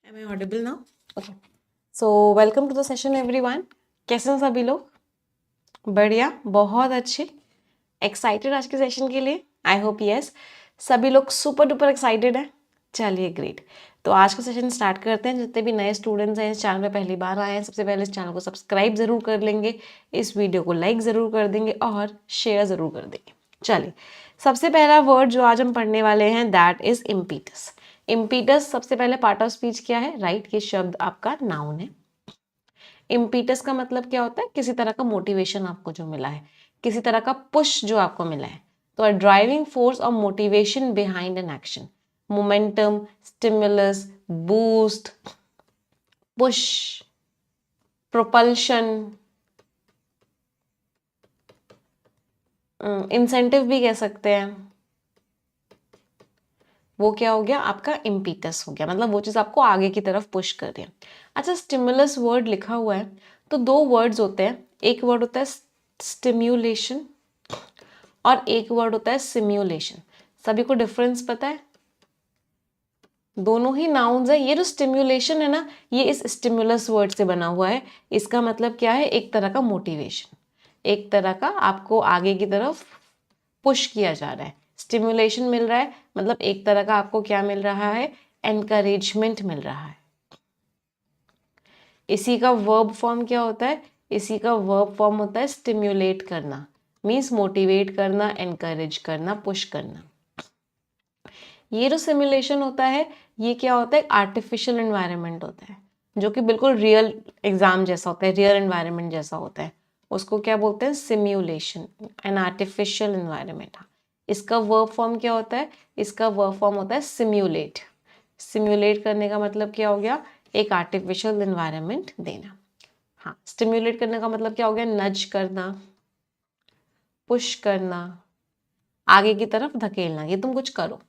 Am I audible now? Okay. So welcome to the session everyone. कैसे हैं सभी लोग? बढ़िया, बहुत अच्छे, एक्साइटेड आज के सेशन के लिए? आई होप यस, सभी लोग सुपर डुपर एक्साइटेड हैं। चलिए ग्रेट। तो आज का सेशन स्टार्ट करते हैं। जितने भी नए स्टूडेंट्स हैं इस चैनल पे पहली बार आए हैं, सबसे पहले इस चैनल को सब्सक्राइब जरूर कर लेंगे, इस वीडियो को लाइक जरूर कर देंगे और शेयर जरूर कर देंगे। चलिए, सबसे पहला वर्ड जो आज हम पढ़ने वाले हैं दैट इज इम्पीटस। इम्पीटस सबसे पहले पार्ट ऑफ स्पीच क्या है? राइट, ये शब्द आपका नाउन है। इम्पीटस का मतलब क्या होता है? किसी तरह का मोटिवेशन आपको जो मिला है, किसी तरह का पुश जो आपको मिला है। तो अ ड्राइविंग फोर्स और motivation behind an action, momentum, stimulus, boost, push, propulsion, incentive भी कह सकते हैं। वो क्या हो गया? आपका इम्पीटस हो गया, मतलब वो चीज़ आपको आगे की तरफ पुश कर रही है। अच्छा, स्टिमुलस वर्ड लिखा हुआ है तो दो वर्ड्स होते हैं, एक वर्ड होता है स्टिम्युलेशन और एक वर्ड होता है सिम्युलेशन। सभी को डिफरेंस पता है? दोनों ही नाउन्स है। ये जो स्टिम्युलेशन है ना, ये इस स्टिमुलस वर्ड से बना हुआ है। इसका मतलब क्या है? एक तरह का मोटिवेशन, एक तरह का आपको आगे की तरफ पुश किया जा रहा है। स्टिमुलेशन मिल रहा है मतलब एक तरह का आपको क्या मिल रहा है? एनकरेजमेंट मिल रहा है। इसी का वर्ब फॉर्म क्या होता है? इसी का वर्ब फॉर्म होता है स्टिम्युलेट करना, मीन्स मोटिवेट करना, एनकरेज करना, पुश करना। ये जो सिमुलेशन होता है ये क्या होता है? एक आर्टिफिशियल एनवायरनमेंट होता है जो कि बिल्कुल रियल एग्जाम जैसा होता है, रियल एनवायरनमेंट जैसा होता है। उसको क्या बोलते हैं? Simulation, an artificial environment. इसका वर्ब फॉर्म क्या होता है? इसका वर्ब फॉर्म होता है सिम्युलेट। सिम्युलेट करने का मतलब क्या हो गया? एक आर्टिफिशियल एनवायरनमेंट देना। हाँ, स्टिम्युलेट करने का मतलब क्या हो गया? नज करना, पुश करना, आगे की तरफ धकेलना, ये तुम कुछ करो।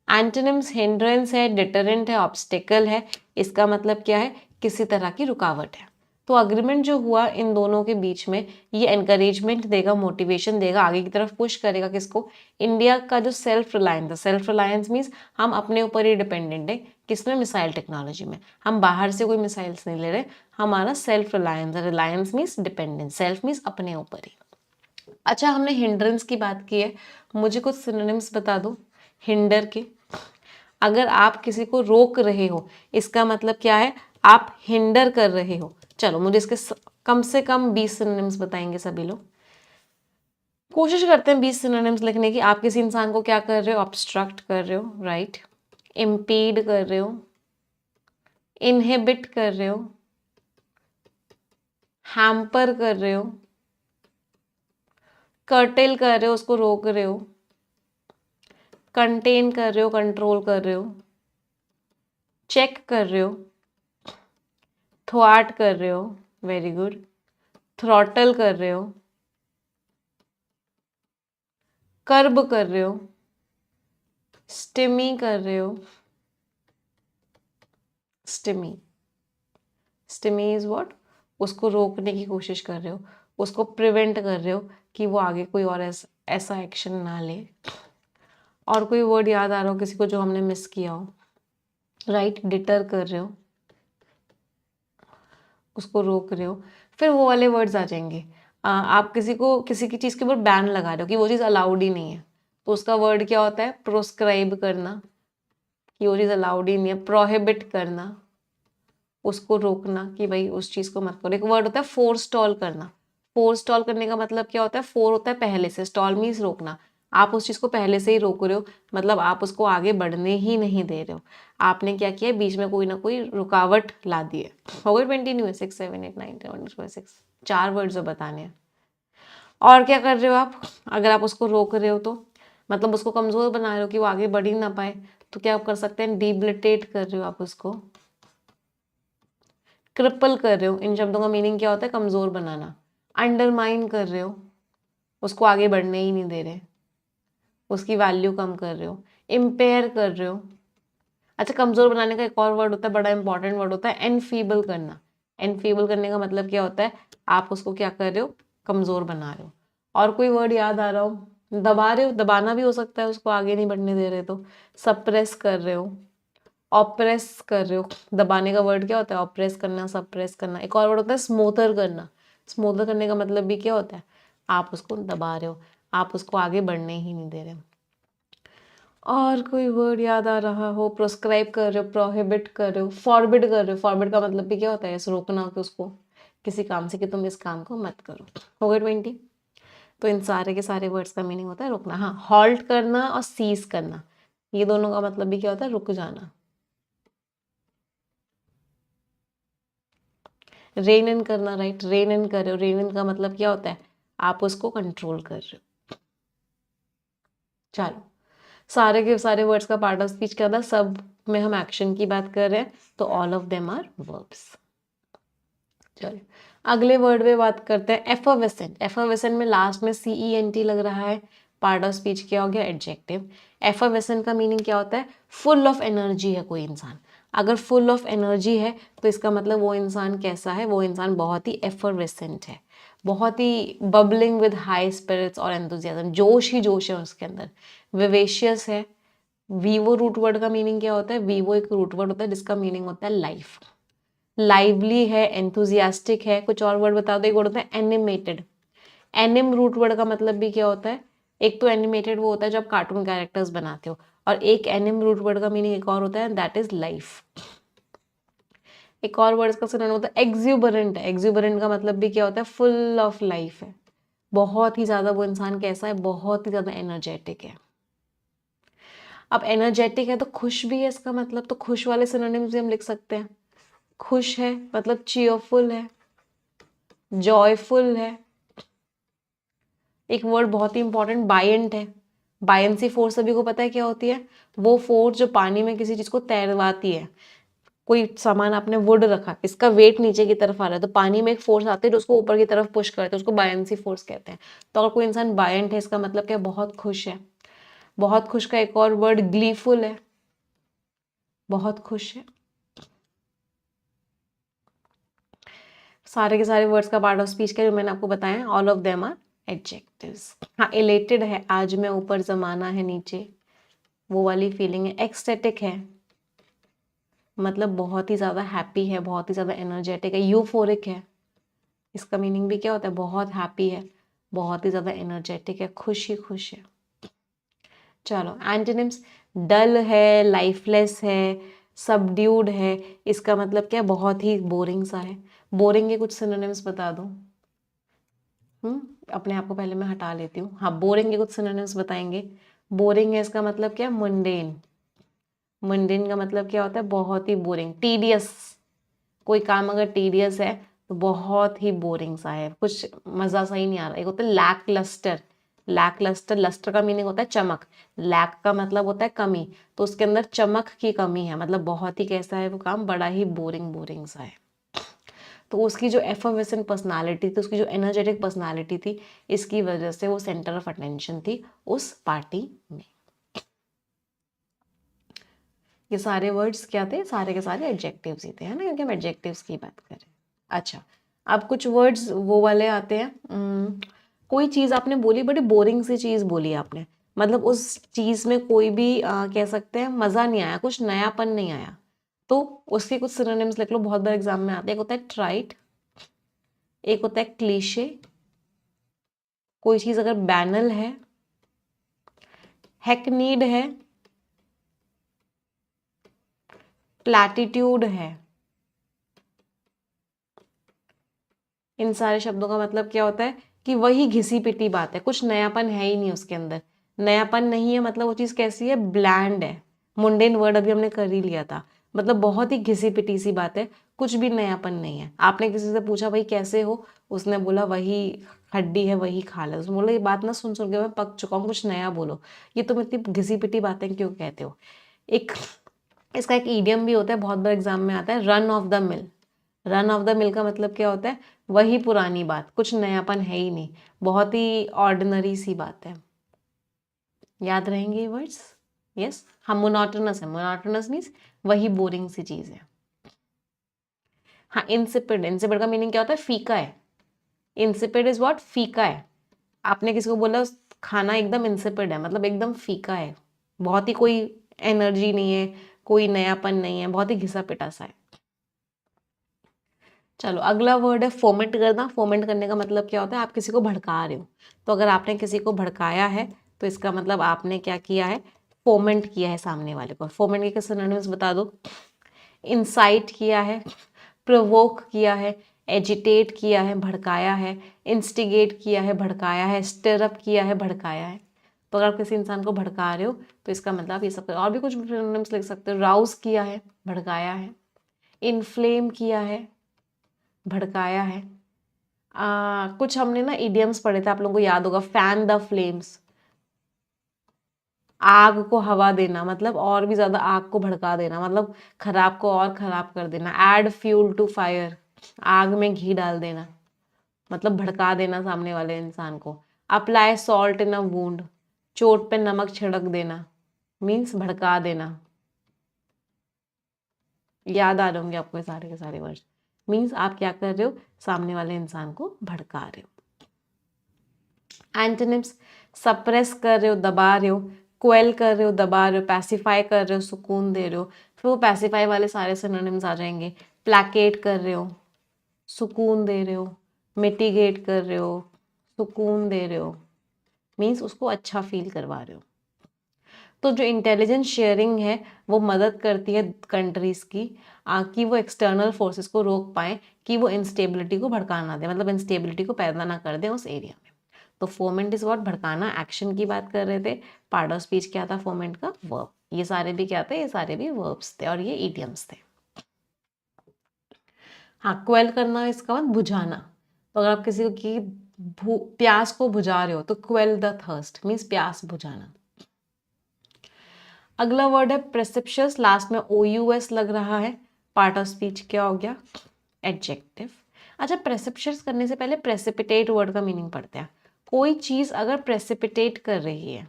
एंटोनिम्स हिंड्रेंस है, डिटरेंट है, ऑब्स्टेकल है। इसका मतलब क्या है? किसी तरह की रुकावट है। तो अग्रीमेंट जो हुआ इन दोनों के बीच में, ये एनकरेजमेंट देगा, मोटिवेशन देगा, आगे की तरफ पुश करेगा। किसको? इंडिया का जो सेल्फ रिलायंस है। सेल्फ रिलायंस मीन्स हम अपने ऊपर ही डिपेंडेंट है। किसमें? मिसाइल टेक्नोलॉजी में। हम बाहर से कोई मिसाइल्स नहीं ले रहे, हमारा सेल्फ रिलायंस है। Reliance means dependence, self means अपने ऊपर ही। अच्छा, हमने हिंड्रेंस की बात की है, मुझे कुछ सिनोनिम्स बता दो हिंडर के। अगर आप किसी को रोक रहे हो, इसका मतलब क्या है? आप हिंडर कर रहे हो। चलो, मुझे इसके कम से कम 20 सिनोनिम्स बताएंगे सभी लोग। कोशिश करते हैं 20 सिनोनिम्स लिखने की। आप किसी इंसान को क्या कर रहे हो? ऑब्स्ट्रक्ट कर रहे हो, राइट। इम्पीड कर रहे हो, इनहिबिट कर रहे हो, हैम्पर कर रहे हो, कर्टेल कर रहे हो, उसको रोक रहे हो, कंटेन कर रहे हो, कंट्रोल कर रहे हो, चेक कर रहे हो, थ्वाट कर रहे हो, वेरी गुड, थ्रॉटल कर रहे हो, कर्ब कर रहे हो, स्टिमी कर रहे हो। स्टिमी, स्टिमी इज व्हाट? उसको रोकने की कोशिश कर रहे हो, उसको प्रिवेंट कर रहे हो कि वो आगे कोई और ऐसा एक्शन ना ले। और कोई वर्ड याद आ रहा हो किसी को जो हमने मिस किया हो? राइट, डिटर कर रहे हो, उसको रोक रहे हो। फिर वो वाले वर्ड्स आ जाएंगे। आप किसी को किसी की चीज़ के ऊपर बैन लगा रहे हो कि वो चीज़ अलाउड ही नहीं है, तो उसका वर्ड क्या होता है? प्रोस्क्राइब करना, कि वो चीज़ अलाउड ही नहीं है। प्रोहिबिट करना, उसको रोकना कि भाई उस चीज़ को मत करो। एक वर्ड होता है फोरस्टॉल करना। फोरस्टॉल करने का मतलब क्या होता है? फोर होता है पहले से, स्टॉल मीन्स रोकना। आप उस चीज़ को पहले से ही रोक रहे हो, मतलब आप उसको आगे बढ़ने ही नहीं दे रहे हो। आपने क्या किया? बीच में कोई ना कोई रुकावट ला दी है। हो गए 20 हुए? 6 7 8 9 10 11 12 6, 4 वर्ड जो बताने हैं। और क्या कर रहे हो आप? अगर आप उसको रोक रहे हो तो मतलब उसको कमज़ोर बना रहे हो कि वो आगे बढ़ ही ना पाए, तो क्या आप कर सकते हैं? डिबिलिटेट कर रहे हो आप उसको, क्रिपल कर रहे हो। इन शब्दों का मीनिंग क्या होता है? कमज़ोर बनाना। अंडरमाइन कर रहे हो, उसको आगे बढ़ने ही नहीं दे रहे, उसकी वैल्यू कम कर रहे हो। इम्पेयर कर रहे हो। अच्छा, कमज़ोर बनाने का एक और वर्ड होता है, बड़ा इंपॉर्टेंट वर्ड होता है, एनफीबल करना। एनफीबल करने का मतलब क्या होता है? आप उसको क्या कर रहे हो? कमज़ोर बना रहे हो। और कोई वर्ड याद आ रहा हो? दबा रहे हो, दबाना भी हो सकता है, उसको आगे नहीं बढ़ने दे रहे तो। सप्रेस कर रहे हो, ऑप्रेस कर रहे हो, दबाने का वर्ड क्या होता है? ऑप्रेस करना, सप्रेस करना। एक और वर्ड होता है स्मूथर करना। स्मूथर करने का मतलब भी क्या होता है? आप उसको दबा रहे हो, आप उसको आगे बढ़ने ही नहीं दे रहे हो। और कोई वर्ड याद आ रहा हो? प्रोस्क्राइब कर रहे हो, प्रोहिबिट कर रहे हो, फॉरबिड कर रहे हो। फॉरबिड का मतलब भी क्या होता है? ऐसे रोकना कि उसको किसी काम से, कि तुम इस काम को मत करो। हो गए 20। तो इन सारे के सारे वर्ड्स का मीनिंग होता है रोकना। हाँ, हॉल्ट करना और सीज करना, ये दोनों का मतलब भी क्या होता है? रुक जाना। रेन इन करना, राइट? रेन इन कर रहे हो, रेन इन का मतलब क्या होता है? आप उसको कंट्रोल कर रहे हो। चलो, सारे के सारे वर्ड्स का पार्ट ऑफ स्पीच क्या था? सब में हम एक्शन की बात कर रहे हैं, तो all of them are verbs. चलिए अगले वर्ड पे बात करते हैं, एफर्वेसेंट। एफर्वेसेंट में लास्ट में CENT लग रहा है, पार्ट ऑफ स्पीच क्या हो गया? एडजेक्टिव। एफर्वेसेंट का मीनिंग क्या होता है? फुल ऑफ एनर्जी है कोई इंसान। अगर फुल ऑफ एनर्जी है तो इसका मतलब वो इंसान कैसा है? वो इंसान बहुत ही एफर्वेसेंट है, बहुत ही बबलिंग विद हाई स्पिरिट्स और एंथुजियाज्म, जोश ही जोश है उसके अंदर। विवेशियस है। वीवो रूट वर्ड का मीनिंग क्या होता है? वीवो एक रूट वर्ड होता है जिसका मीनिंग होता है लाइफ। लाइवली है, एंथुजियास्टिक है। कुछ और वर्ड बता दो। एक वर्ड होता है एनिमेटेड। एनिम रूट वर्ड का मतलब भी क्या होता है? एक तो एनिमेटेड वो होता है जब कार्टून कैरेक्टर्स बनाते हो, और एक एनिम रूट वर्ड का मीनिंग एक और होता है, दैट इज लाइफ। एक और वर्ड का सिनोनिम होता है एक्सुबरेंट। एक्सुबरेंट का मतलब भी क्या होता है? फुल ऑफ लाइफ है, बहुत ही ज्यादा वो इंसान कैसा है? बहुत ही ज्यादा एनर्जेटिक है। अब एनर्जेटिक है तो खुश भी है, इसका मतलब तो खुश वाले सिनोनिम्स भी हम लिख सकते हैं। खुश है मतलब चीयरफुल है, जॉयफुल है। एक वर्ड बहुत ही इंपॉर्टेंट, बायंट है। बायंसी फोर्स सभी को पता है क्या होती है? वो फोर्स जो पानी में किसी चीज को तैरवाती है। कोई सामान आपने वुड रखा, इसका वेट नीचे की तरफ आ रहा है, तो पानी में एक फोर्स आती है जो उसको ऊपर की तरफ पुश करते हैं, उसको बायंसी फोर्स कहते हैं। तो अगर कोई इंसान बायंट है, इसका मतलब क्या? बहुत खुश है। बहुत खुश का एक और वर्ड ग्लीफुल है, बहुत खुश है। सारे के सारे वर्ड्स का पार्ट ऑफ स्पीच का जो मैंने आपको बताया, all of them are adjectives. हाँ, इलेटेड है, आज मैं ऊपर जमाना है नीचे, वो वाली फीलिंग है। एक्सटेटिक है मतलब बहुत ही ज़्यादा हैप्पी है, बहुत ही ज़्यादा एनर्जेटिक है। यूफोरिक है, इसका मीनिंग भी क्या होता है? बहुत हैप्पी है, बहुत ही ज़्यादा एनर्जेटिक है, खुश ही खुश है। चलो एंटोनिम्स, डल है, लाइफलेस है, सबड्यूड है। इसका मतलब क्या? बहुत ही बोरिंग सा है। बोरिंग के कुछ सिनोनिम्स बता दो। अपने आप को पहले मैं हटा लेती हूँ। हाँ, बोरिंग के कुछ सिनोनिम्स बताएंगे। बोरिंग है, इसका मतलब क्या? मुंडेन। मुंडेन का मतलब क्या होता है? बहुत ही बोरिंग। टीडियस, कोई काम अगर टीडियस है तो बहुत ही बोरिंग सा है, कुछ मजा सा ही नहीं आ रहा। एक होता है lack lustre. Lack lustre, lustre का मीनिंग होता है चमक, लैक का मतलब होता है कमी, तो उसके अंदर चमक की कमी है, मतलब बहुत ही कैसा है वो काम? बड़ा ही बोरिंग बोरिंग सा है। तो उसकी जो एफर्वेसेंट पर्सनालिटी थी, उसकी जो एनर्जेटिक पर्सनालिटी थी, इसकी वजह से वो सेंटर ऑफ अटेंशन थी उस पार्टी में। ये सारे वर्ड्स क्या थे? सारे के सारे एडजेक्टिव्स ही थे, है ना, क्योंकि हम एडजेक्टिव्स की बात कर रहे हैं। अच्छा, अब कुछ वर्ड्स वो वाले आते हैं। कोई चीज़ आपने बोली, बड़ी बोरिंग सी चीज़ बोली आपने, मतलब उस चीज़ में कोई भी कह सकते हैं मज़ा नहीं आया, कुछ नयापन नहीं आया, तो उसके कुछ सिनोनिम्स लिख लो, बहुत बार एग्जाम में आते हैं। एक होता है ट्राइट, एक होता है क्लीशे, कोई चीज़ अगर बैनल है, हैकनीड है, प्लैटिट्यूड है। इन सारे शब्दों का मतलब क्या होता है? कि वही घिसी पिटी बात है, कुछ नयापन है ही नहीं उसके अंदर। नयापन नहीं है मतलब वो चीज़ कैसी है? ब्लैंड है। मुंडेन वर्ड अभी हमने कर ही लिया था, मतलब बहुत ही घिसी पिटी सी बात है, कुछ भी नयापन नहीं है। आपने किसी से पूछा भाई कैसे हो, उसने बोला वही हड्डी है वही खाल है, उसने बोला ये बात ना सुन सुन के मैं पक चुका हूँ, कुछ नया बोलो, ये तुम इतनी घिसी पिटी बातें क्यों कहते हो। एक इसका एक ईडियम भी होता है, बहुत बार एग्जाम में आता है, run of the mill. Run of the mill का मतलब क्या होता है? वही पुरानी बात, कुछ नयापन है ही नहीं, बहुत ही ऑर्डिनरी सी बात है। याद रहेंगे ये वर्ड्स? यस। हाँ, मोनोटोनस है, मोनोटोनस मीन्स वही बोरिंग सी चीज है। हाँ, इंसिपिड, इंसिपिड का मीनिंग क्या होता है? फीका है। Insipid is what? फीका है। आपने किसी को बोला खाना एकदम इंसिपिड है, मतलब एकदम फीका है, बहुत ही कोई एनर्जी नहीं है, कोई नयापन नहीं है, बहुत ही घिसा पिटा सा है। चलो अगला वर्ड है फोमेंट करना। फोमेंट करने का मतलब क्या होता है, आप किसी को भड़का रहे हो। तो अगर आपने किसी को भड़काया है तो इसका मतलब आपने क्या किया है, फोमेंट किया है सामने वाले को। फोमेंट के सिनोनिम्स बता दो। इंसाइट किया है, प्रोवोक किया है, एजिटेट किया है, भड़काया है, इंस्टिगेट किया है, भड़काया है, स्टिरअप किया है, भड़काया है। तो अगर आप किसी इंसान को भड़का रहे हो तो इसका मतलब ये सब। और भी कुछ सिनोनिम्स लिख सकते हो। राउज किया है, भड़काया है, इन्फ्लेम किया है, भड़काया है। कुछ हमने ना इडियम्स पढ़े थे, आप लोगों को याद होगा, फैन द फ्लेम्स, आग को हवा देना, मतलब और भी ज्यादा आग को भड़का देना, मतलब खराब को और खराब कर देना। ऐड फ्यूल टू फायर, आग में घी डाल देना, मतलब भड़का देना सामने वाले इंसान को। Apply salt in a wound, चोट पे नमक छिड़क देना, मीन्स भड़का देना। याद आ रहे होंगे आपको ये सारे के सारे वर्ड। मीन्स आप क्या कर रहे हो, सामने वाले इंसान को भड़का रहे हो। एंटोनिम्स, सप्रेस कर रहे हो, दबा रहे हो, क्वेल कर रहे हो, दबा रहे हो, पैसिफाई कर रहे हो, सुकून दे रहे हो। फिर वो पैसिफाई वाले सारे सिनोनिम्स आ जाएंगे। प्लैकेट कर रहे हो, सुकून दे रहे हो, मिटिगेट कर रहे हो, सुकून दे रहे हो, मीन्स उसको अच्छा फील करवा रहे हो। तो जो इंटेलिजेंस शेयरिंग है वो मदद करती है कंट्रीज की कि वो एक्सटर्नल फोर्सेस को रोक पाए, कि वो इंस्टेबिलिटी को भड़का ना दे, मतलब इंस्टेबिलिटी को पैदा ना कर दे उस एरिया में। तो फोमेंट इज व्हाट, भड़काना। एक्शन की बात कर रहे थे। पार्ट ऑफ स्पीच क्या था फोमेंट का, वर्ब। ये सारे भी क्या थे, ये सारे भी वर्ब्स थे और ये इडियम्स थे। हाँ, क्वेल करना इसका मतलब बुझाना। तो अगर आप किसी की प्यास को बुझा रहे हो तो क्वेल द थर्स्ट, मीन्स प्यास बुझाना। अगला वर्ड है प्रेसिपिशियस, लास्ट में OUS लग रहा है। पार्ट ऑफ स्पीच क्या हो गया, एडजेक्टिव। अच्छा, प्रेसिपिशियस करने से पहले प्रेसिपिटेट वर्ड का मीनिंग पढ़ते हैं। कोई चीज अगर प्रेसिपिटेट कर रही है,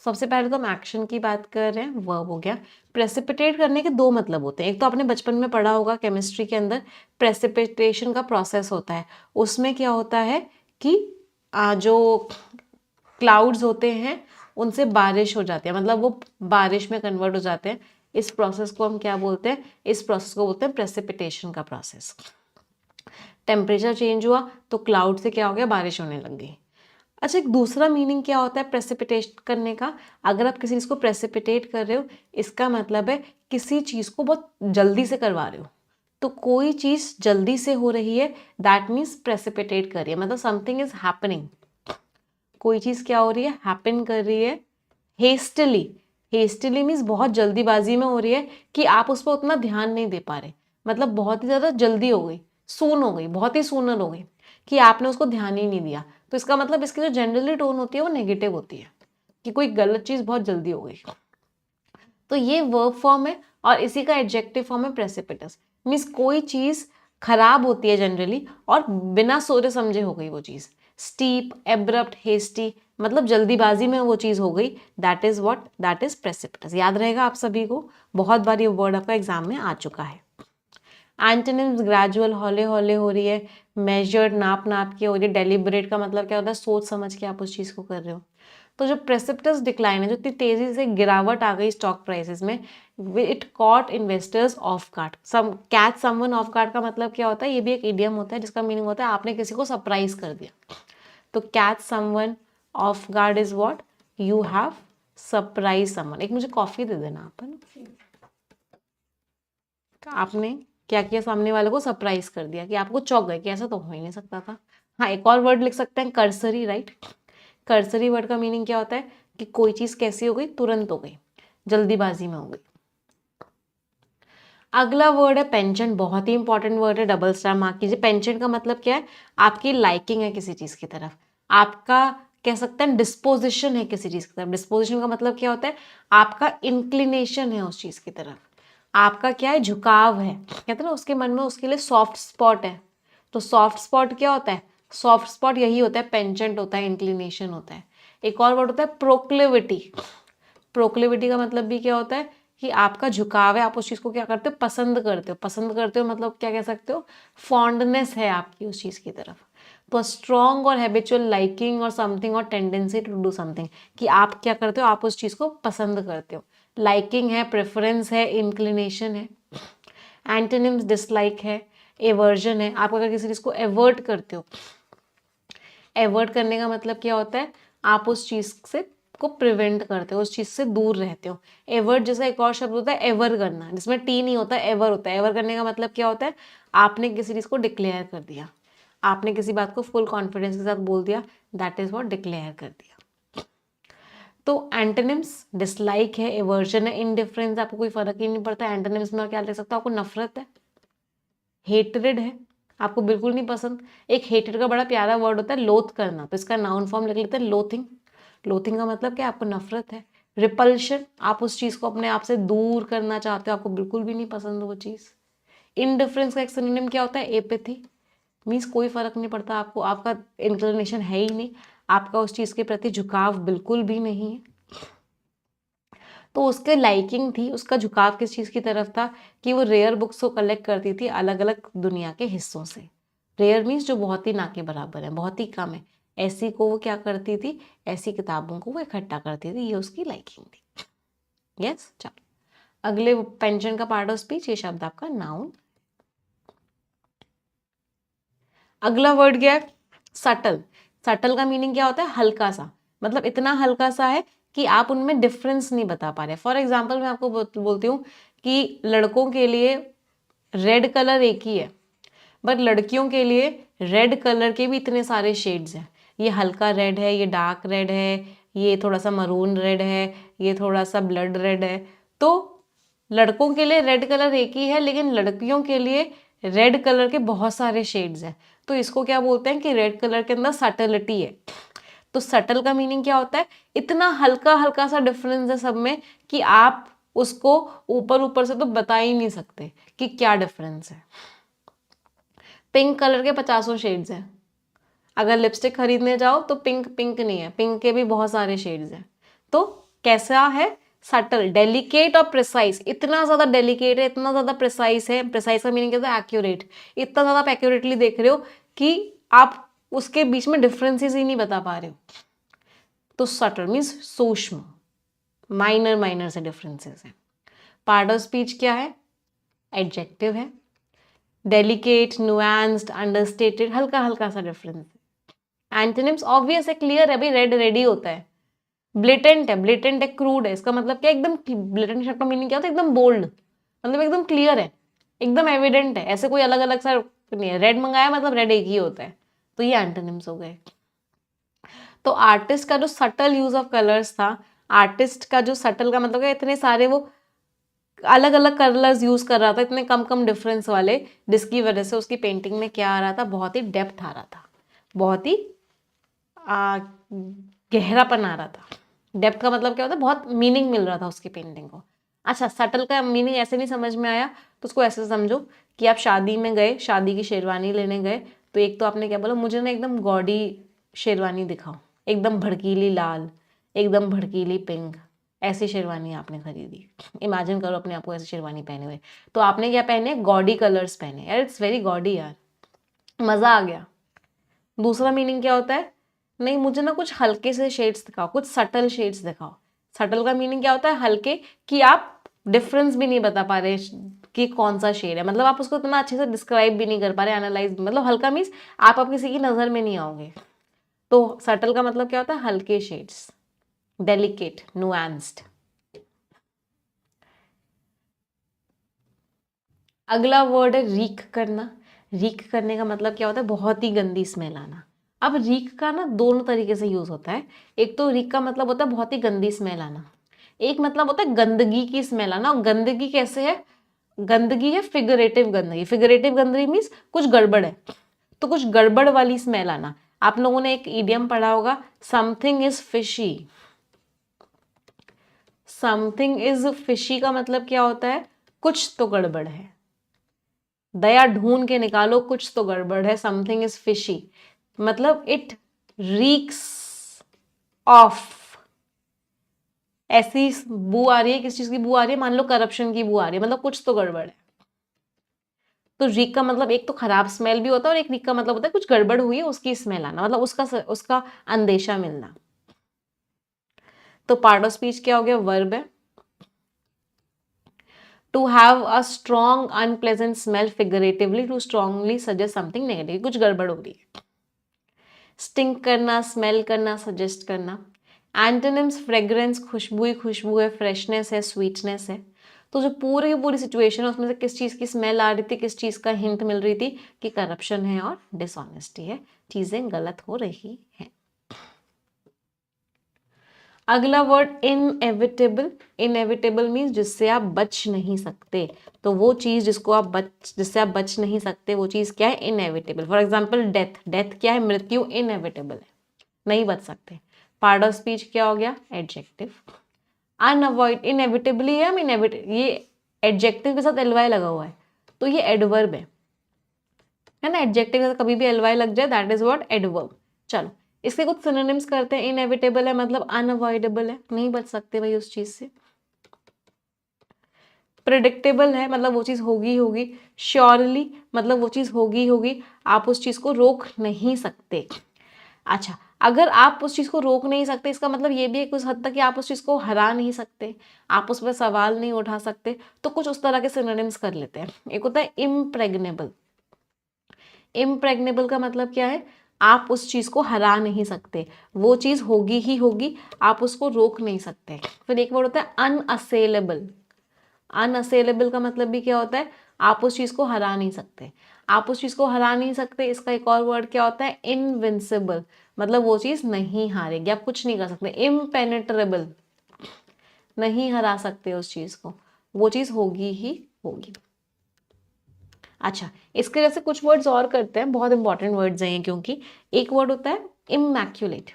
सबसे पहले तो हम एक्शन की बात कर रहे हैं, वर्ब हो गया। प्रेसिपिटेट करने के दो मतलब होते हैं। एक तो आपने बचपन में पढ़ा होगा केमिस्ट्री के अंदर, प्रेसिपिटेशन का प्रोसेस होता है। उसमें क्या होता है कि जो क्लाउड्स होते हैं उनसे बारिश हो जाती है, मतलब वो बारिश में कन्वर्ट हो जाते हैं। इस प्रोसेस को हम क्या बोलते हैं, इस प्रोसेस को बोलते हैं प्रेसिपिटेशन का प्रोसेस। टेम्परेचर चेंज हुआ तो क्लाउड से क्या हो गया, बारिश होने लग गई। अच्छा, एक दूसरा मीनिंग क्या होता है प्रेसिपिटेट करने का, अगर आप किसी चीज़ को प्रेसिपिटेट कर रहे हो, इसका मतलब है किसी चीज़ को बहुत जल्दी से करवा रहे हो। तो कोई चीज़ जल्दी से हो रही है, दैट मीन्स प्रेसिपिटेट कर रही है, मतलब समथिंग इज हैपनिंग। कोई चीज़ क्या हो रही है, हैपन कर रही है। हेस्टली, हेस्टली मीन्स बहुत जल्दीबाजी में हो रही है कि आप उस पर उतना ध्यान नहीं दे पा रहे, मतलब बहुत ही ज़्यादा जल्दी हो गई, सून हो गई, बहुत ही सूनर हो गई कि आपने उसको ध्यान ही नहीं दिया। तो इसका मतलब इसकी जो जनरली टोन होती है वो नेगेटिव होती है, कि कोई गलत चीज़ बहुत जल्दी हो गई। तो ये वर्ब फॉर्म है और इसी का एडजेक्टिव फॉर्म है प्रेसिपिटस। मीन्स कोई चीज़ खराब होती है जनरली और बिना सोचे समझे हो गई वो चीज़। स्टीप, एब्रप्ट, हेस्टी, मतलब जल्दीबाजी में वो चीज़ हो गई। That is what, that is precipitous. याद रहेगा आप सभी को, बहुत बार ये वर्ड आपका एग्जाम में आ चुका है। एंटोनिम्स, ग्रेजुअल, हौले हौले हो रही है, मेजर्ड, नाप नाप के हो रही है, डेलिबरेट का मतलब क्या होता है, सोच समझ के आप उस चीज़ को कर रहे हो। तो जो प्रेसिपिटस डिक्लाइन है, जो इतनी तेजी से गिरावट आ गई स्टॉक प्राइसेस में, it caught investors of guard. Catch someone of guard का मतलब क्या होता है, ये भी एक इडियम होता है जिसका मीनिंग होता है आपने किसी को सरप्राइज कर दिया। तो catch someone of guard is what, you have surprise someone. एक मुझे कॉफी दे देना आप, है ना। आपने क्या किया, सामने वाले को सरप्राइज कर दिया, कि आपको चौंक गए कि ऐसा तो हो ही नहीं सकता था। हाँ, एक और वर्ड लिख सकते हैं, कर्सरी, राइट। कर्सरी वर्ड का मीनिंग क्या होता है कि कोई चीज कैसी हो गई, तुरंत हो गई, जल्दीबाजी में हो गई। अगला वर्ड है पेंशन, बहुत ही इंपॉर्टेंट वर्ड है, डबल स्टार मार्क कीजिए। पेंशन का मतलब क्या है, आपकी लाइकिंग है किसी चीज की तरफ, आपका कह सकते हैं डिस्पोजिशन है किसी चीज की तरफ। डिस्पोजिशन का मतलब क्या होता है, आपका इंक्लिनेशन है उस चीज की तरफ, आपका क्या है, झुकाव है। कहते हैं ना उसके मन में उसके लिए सॉफ्ट स्पॉट है। तो सॉफ्ट स्पॉट क्या होता है, सॉफ्ट स्पॉट यही होता है, पेंचेंट होता है, इंक्लिनेशन होता है। एक और वर्ड होता है प्रोक्लेविटी। प्रोक्लेविटी का मतलब भी क्या होता है कि आपका झुकाव है, आप उस चीज को क्या करते हो, पसंद करते हो। पसंद करते हो मतलब क्या कह सकते हो, फॉन्डनेस है आपकी उस चीज की तरफ। तो स्ट्रॉन्ग और हैबिचुअल लाइकिंग और समथिंग और टेंडेंसी टू डू समथिंग, कि आप क्या करते हो, आप उस चीज को पसंद करते हो। लाइकिंग है, प्रेफरेंस है, इंक्लिनेशन है। एंटोनिम्स डिसलाइक है, एवर्जन है। आप अगर किसी चीज़ को एवर्ट करते हो, एवर्ट करने का मतलब क्या होता है, आप उस चीज़ से को प्रिवेंट करते हो, उस चीज़ से दूर रहते हो। एवर्ट जैसा एक और शब्द होता है एवर करना, जिसमें टी नहीं होता, एवर होता है। एवर करने का मतलब क्या होता है, आपने किसी चीज़ को डिक्लेयर कर दिया, आपने किसी बात को फुल कॉन्फिडेंस के साथ बोल दिया, दैट इज व्हाट डिक्लेयर कर दिया। तो एंटोनिम्स डिसलाइक है, एवर्जन है, इनडिफरेंस, आपको कोई फर्क ही नहीं पड़ता। एंटोनिम्स में क्या ले सकता हूँ, आपको नफरत है, हेटरेड है, आपको बिल्कुल नहीं पसंद। एक हेटेड का बड़ा प्यारा वर्ड होता है लोथ करना, तो इसका नाउन फॉर्म लिख लेते हैं लोथिंग। लोथिंग का मतलब क्या, आपको नफरत है। रिपल्शन, आप उस चीज़ को अपने आप से दूर करना चाहते हो, आपको बिल्कुल भी नहीं पसंद वो चीज़। इनडिफरेंस का एक सिनोनिम क्या होता है, एपैथी, मीन्स कोई फर्क नहीं पड़ता आपको, आपका इंक्लिनेशन है ही नहीं, आपका उस चीज़ के प्रति झुकाव बिल्कुल भी नहीं है। तो उसके लाइकिंग थी, उसका झुकाव किस चीज़ की तरफ था, कि वो रेयर बुक्स को कलेक्ट करती थी अलग अलग दुनिया के हिस्सों से। रेयर मीन्स जो बहुत ही ना के बराबर है, बहुत ही कम है, ऐसी को वो क्या करती थी, ऐसी किताबों को वो इकट्ठा करती थी, ये उसकी लाइकिंग थी। यस, चलो अगले पेंशन का पार्ट ऑफ स्पीच, ये शब्द आपका नाउन। अगला वर्ड क्या है, सटल। सटल का मीनिंग क्या होता है, हल्का सा, मतलब इतना हल्का सा है कि आप उनमें डिफरेंस नहीं बता पा रहे। फॉर एग्जाम्पल मैं आपको बोलती हूँ कि लड़कों के लिए रेड कलर एक ही है, बट लड़कियों के लिए रेड कलर के भी इतने सारे शेड्स हैं। ये हल्का रेड है, ये डार्क रेड है, ये थोड़ा सा मरून रेड है, ये थोड़ा सा ब्लड रेड है। तो लड़कों के लिए रेड कलर एक ही है, लेकिन लड़कियों के लिए रेड कलर के बहुत सारे शेड्स हैं। तो इसको क्या बोलते हैं कि रेड कलर के अंदर सटलिटी है। तो सटल का मीनिंग क्या होता है, इतना हल्का हल्का सा डिफरेंस है सब में कि आप उसको ऊपर ऊपर से तो बता ही नहीं सकते कि क्या डिफरेंस है। पिंक कलर के 50 शेड्स हैं, अगर लिपस्टिक खरीदने जाओ तो पिंक पिंक नहीं है, पिंक के भी बहुत सारे शेड्स हैं। तो कैसा है, सटल, डेलिकेट और प्रिसाइज, इतना ज्यादा डेलिकेट है, इतना ज्यादा प्रिसाइज है। प्रिसाइज का मीनिंग क्या होता है, एक्यूरेट, इतना ज्यादा आप एक्यूरेटली देख रहे हो कि आप उसके बीच में डिफरेंसेस ही नहीं बता पा रहे हो। तो सटल मीन्स सूक्ष्म, माइनर माइनर से डिफरेंसेस है। पार्ट ऑफ स्पीच क्या है, एडजेक्टिव है। डेलिकेट, नुआंस्ड, अंडरस्टेटेड, हल्का हल्का सा डिफरेंस। एंटोनिम्स ऑब्वियस है, क्लियर है भाई, रेड रेडी होता है। ब्लेटेंट है, ब्लेटेंट है, क्रूड है, इसका मतलब क्या, एकदम ब्लेटेंट शब्द का मीनिंग क्या होता है, एकदम बोल्ड, मतलब एकदम क्लियर है, एकदम एविडेंट है, ऐसे कोई अलग अलग सा नहीं है। रेड मंगाया मतलब रेड एक ही होता है। तो ये एंटोनिम्स हो गए। तो आर्टिस्ट का जो सटल यूज ऑफ कलर्स था, आर्टिस्ट का जो सटल का मतलब क्या, इतने सारे वो अलग अलग कलर्स यूज कर रहा था, इतने कम कम डिफरेंस वाले, जिसकी वजह से उसकी पेंटिंग में क्या आ रहा था, बहुत ही डेप्थ आ रहा था, बहुत ही गहरापन आ रहा था। डेप्थ का मतलब क्या होता है, बहुत मीनिंग मिल रहा था उसकी पेंटिंग को। अच्छा, सटल का मीनिंग ऐसे नहीं समझ में आया तो उसको ऐसे समझो कि आप शादी में गए, शादी की शेरवानी लेने गए, तो एक तो आपने क्या बोला, मुझे ना एकदम गॉडी शेरवानी दिखाओ, एकदम भड़कीली लाल, एकदम भड़कीली पिंक, ऐसी शेरवानी आपने खरीदी। इमेजिन करो अपने आप को ऐसी शेरवानी पहने हुए, तो आपने क्या पहने, गॉडी कलर्स पहने, यार इट्स वेरी गॉडी यार, मजा आ गया। दूसरा मीनिंग क्या होता है, नहीं मुझे ना कुछ हल्के से शेड्स दिखाओ, कुछ सटल शेड्स दिखाओ। सटल का मीनिंग क्या होता है, हल्के, कि आप डिफरेंस भी नहीं बता पा रहे कि कौन सा शेड है, मतलब आप उसको इतना अच्छे से डिस्क्राइब भी नहीं कर पा रहे, एनालाइज, मतलब हल्का मीन्स आप किसी की नजर में नहीं आओगे। तो सटल का मतलब क्या होता है, हल्के शेड्स, डेलिकेट, नुआंस्ड। अगला वर्ड है रीक करना। रीक करने का मतलब क्या होता है, बहुत ही गंदी स्मेल आना। अब रीक का ना दोनों तरीके से यूज होता है। एक तो रीक का मतलब होता है बहुत ही गंदी स्मेल आना, एक मतलब होता है गंदगी की स्मेल आना। और गंदगी कैसे है, गंदगी है फिगरेटिव गंदगी। फिगरेटिव गंदगी मीन्स कुछ गड़बड़ है, तो कुछ गड़बड़ वाली स्मेल आना। आप लोगों ने एक इडियम पढ़ा होगा, something is fishy. Something is fishy का मतलब क्या होता है, कुछ तो गड़बड़ है, दया ढूंढ के निकालो, कुछ तो गड़बड़ है। समथिंग इज फिशी मतलब इट रीक्स ऑफ, ऐसी बू आ रही है, किस चीज की बू आ रही है, मान लो करप्शन की बू आ रही है, मतलब कुछ तो गड़बड़ है। तो रीक का मतलब एक तो खराब स्मेल भी होता है, और एक रीक का मतलब होता है कुछ गड़बड़ हुई है उसकी स्मेल आना, मतलब उसका अंदेशा मिलना। तो पार्ट ऑफ स्पीच क्या हो गया, वर्ब है। To have a strong unpleasant smell figuratively to strongly suggest something negative, कुछ गड़बड़ हो रही है। स्टिंक करना, स्मेल करना, सजेस्ट करना। एंटोनिम्स फ्रेग्रेंस, खुशबू ही खुशबू है, फ्रेशनेस है, स्वीटनेस है। तो जो पूरी की पूरी सिचुएशन है उसमें से किस चीज़ की स्मेल आ रही थी, किस चीज़ का हिंट मिल रही थी कि करप्शन है और डिसऑनेस्टी है, चीज़ें गलत हो रही हैं। अगला वर्ड इनएविटेबल। इनएविटेबल मीन्स जिससे आप बच नहीं सकते। तो वो चीज़ जिससे आप बच नहीं सकते वो चीज़ क्या है, inevitable. For example death. Death क्या है, मृत्यु इनएविटेबल है, नहीं बच सकते। पार्ट ऑफ स्पीच क्या हो गया, एडजेक्टिव। अनअवॉइड, इनएविटेबली है, ये एडजेक्टिव के साथ एलवाई लगा हुआ है तो ये एडवर्ब है ना। एडजेक्टिव के साथ कभी भी एलवाई लग जाए दैट इज व्हाट, एडवर्ब। चलो इसके कुछ सिनोनिम्स करते हैं। इनएविटेबल है मतलब अनअवॉइडेबल है, नहीं बच सकते भाई उस चीज से। प्रिडिक्टेबल है मतलब वो चीज होगी होगी। श्योरली मतलब वो चीज होगी होगी, आप उस चीज को रोक नहीं सकते। अच्छा, अगर आप उस चीज को रोक नहीं सकते इसका मतलब ये भी है कुछ हद तक कि आप उस चीज को हरा नहीं सकते, आप उस पर सवाल नहीं उठा सकते। तो कुछ उस तरह के सिनोनिम्स कर लेते हैं। एक होता है इम्प्रेग्नेबल। इम्प्रेग्नेबल का मतलब क्या है, आप उस चीज को हरा नहीं सकते, वो चीज होगी ही होगी, आप उसको रोक नहीं सकते। फिर एक वर्ड होता है अनअसेलेबल। अनअसेलेबल का मतलब भी क्या होता है, आप उस चीज को हरा नहीं सकते, आप उस चीज को हरा नहीं सकते। इसका एक और वर्ड क्या होता है, इनविंसिबल, मतलब वो चीज नहीं हारेगी, आप कुछ नहीं कर सकते। इम्पेनेट्रेबल, नहीं हरा सकते उस चीज को, वो चीज होगी ही होगी। अच्छा, इसके जैसे कुछ वर्ड्स और करते हैं, बहुत इंपॉर्टेंट वर्ड्स हैं ये, क्योंकि एक वर्ड होता है इमैक्यूलेट।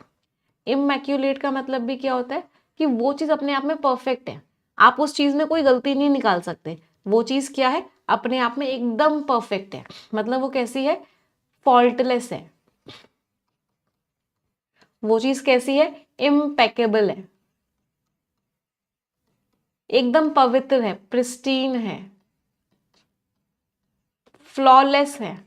इमैक्यूलेट का मतलब भी क्या होता है कि वो चीज अपने आप में परफेक्ट है, आप उस चीज में कोई गलती नहीं निकाल सकते। वो चीज क्या है, अपने आप में एकदम परफेक्ट है, मतलब वो कैसी है, फॉल्टलेस है। वो चीज कैसी है, इम्पेकेबल है, एकदम पवित्र है, प्रिस्टीन है, फ्लॉलेस है,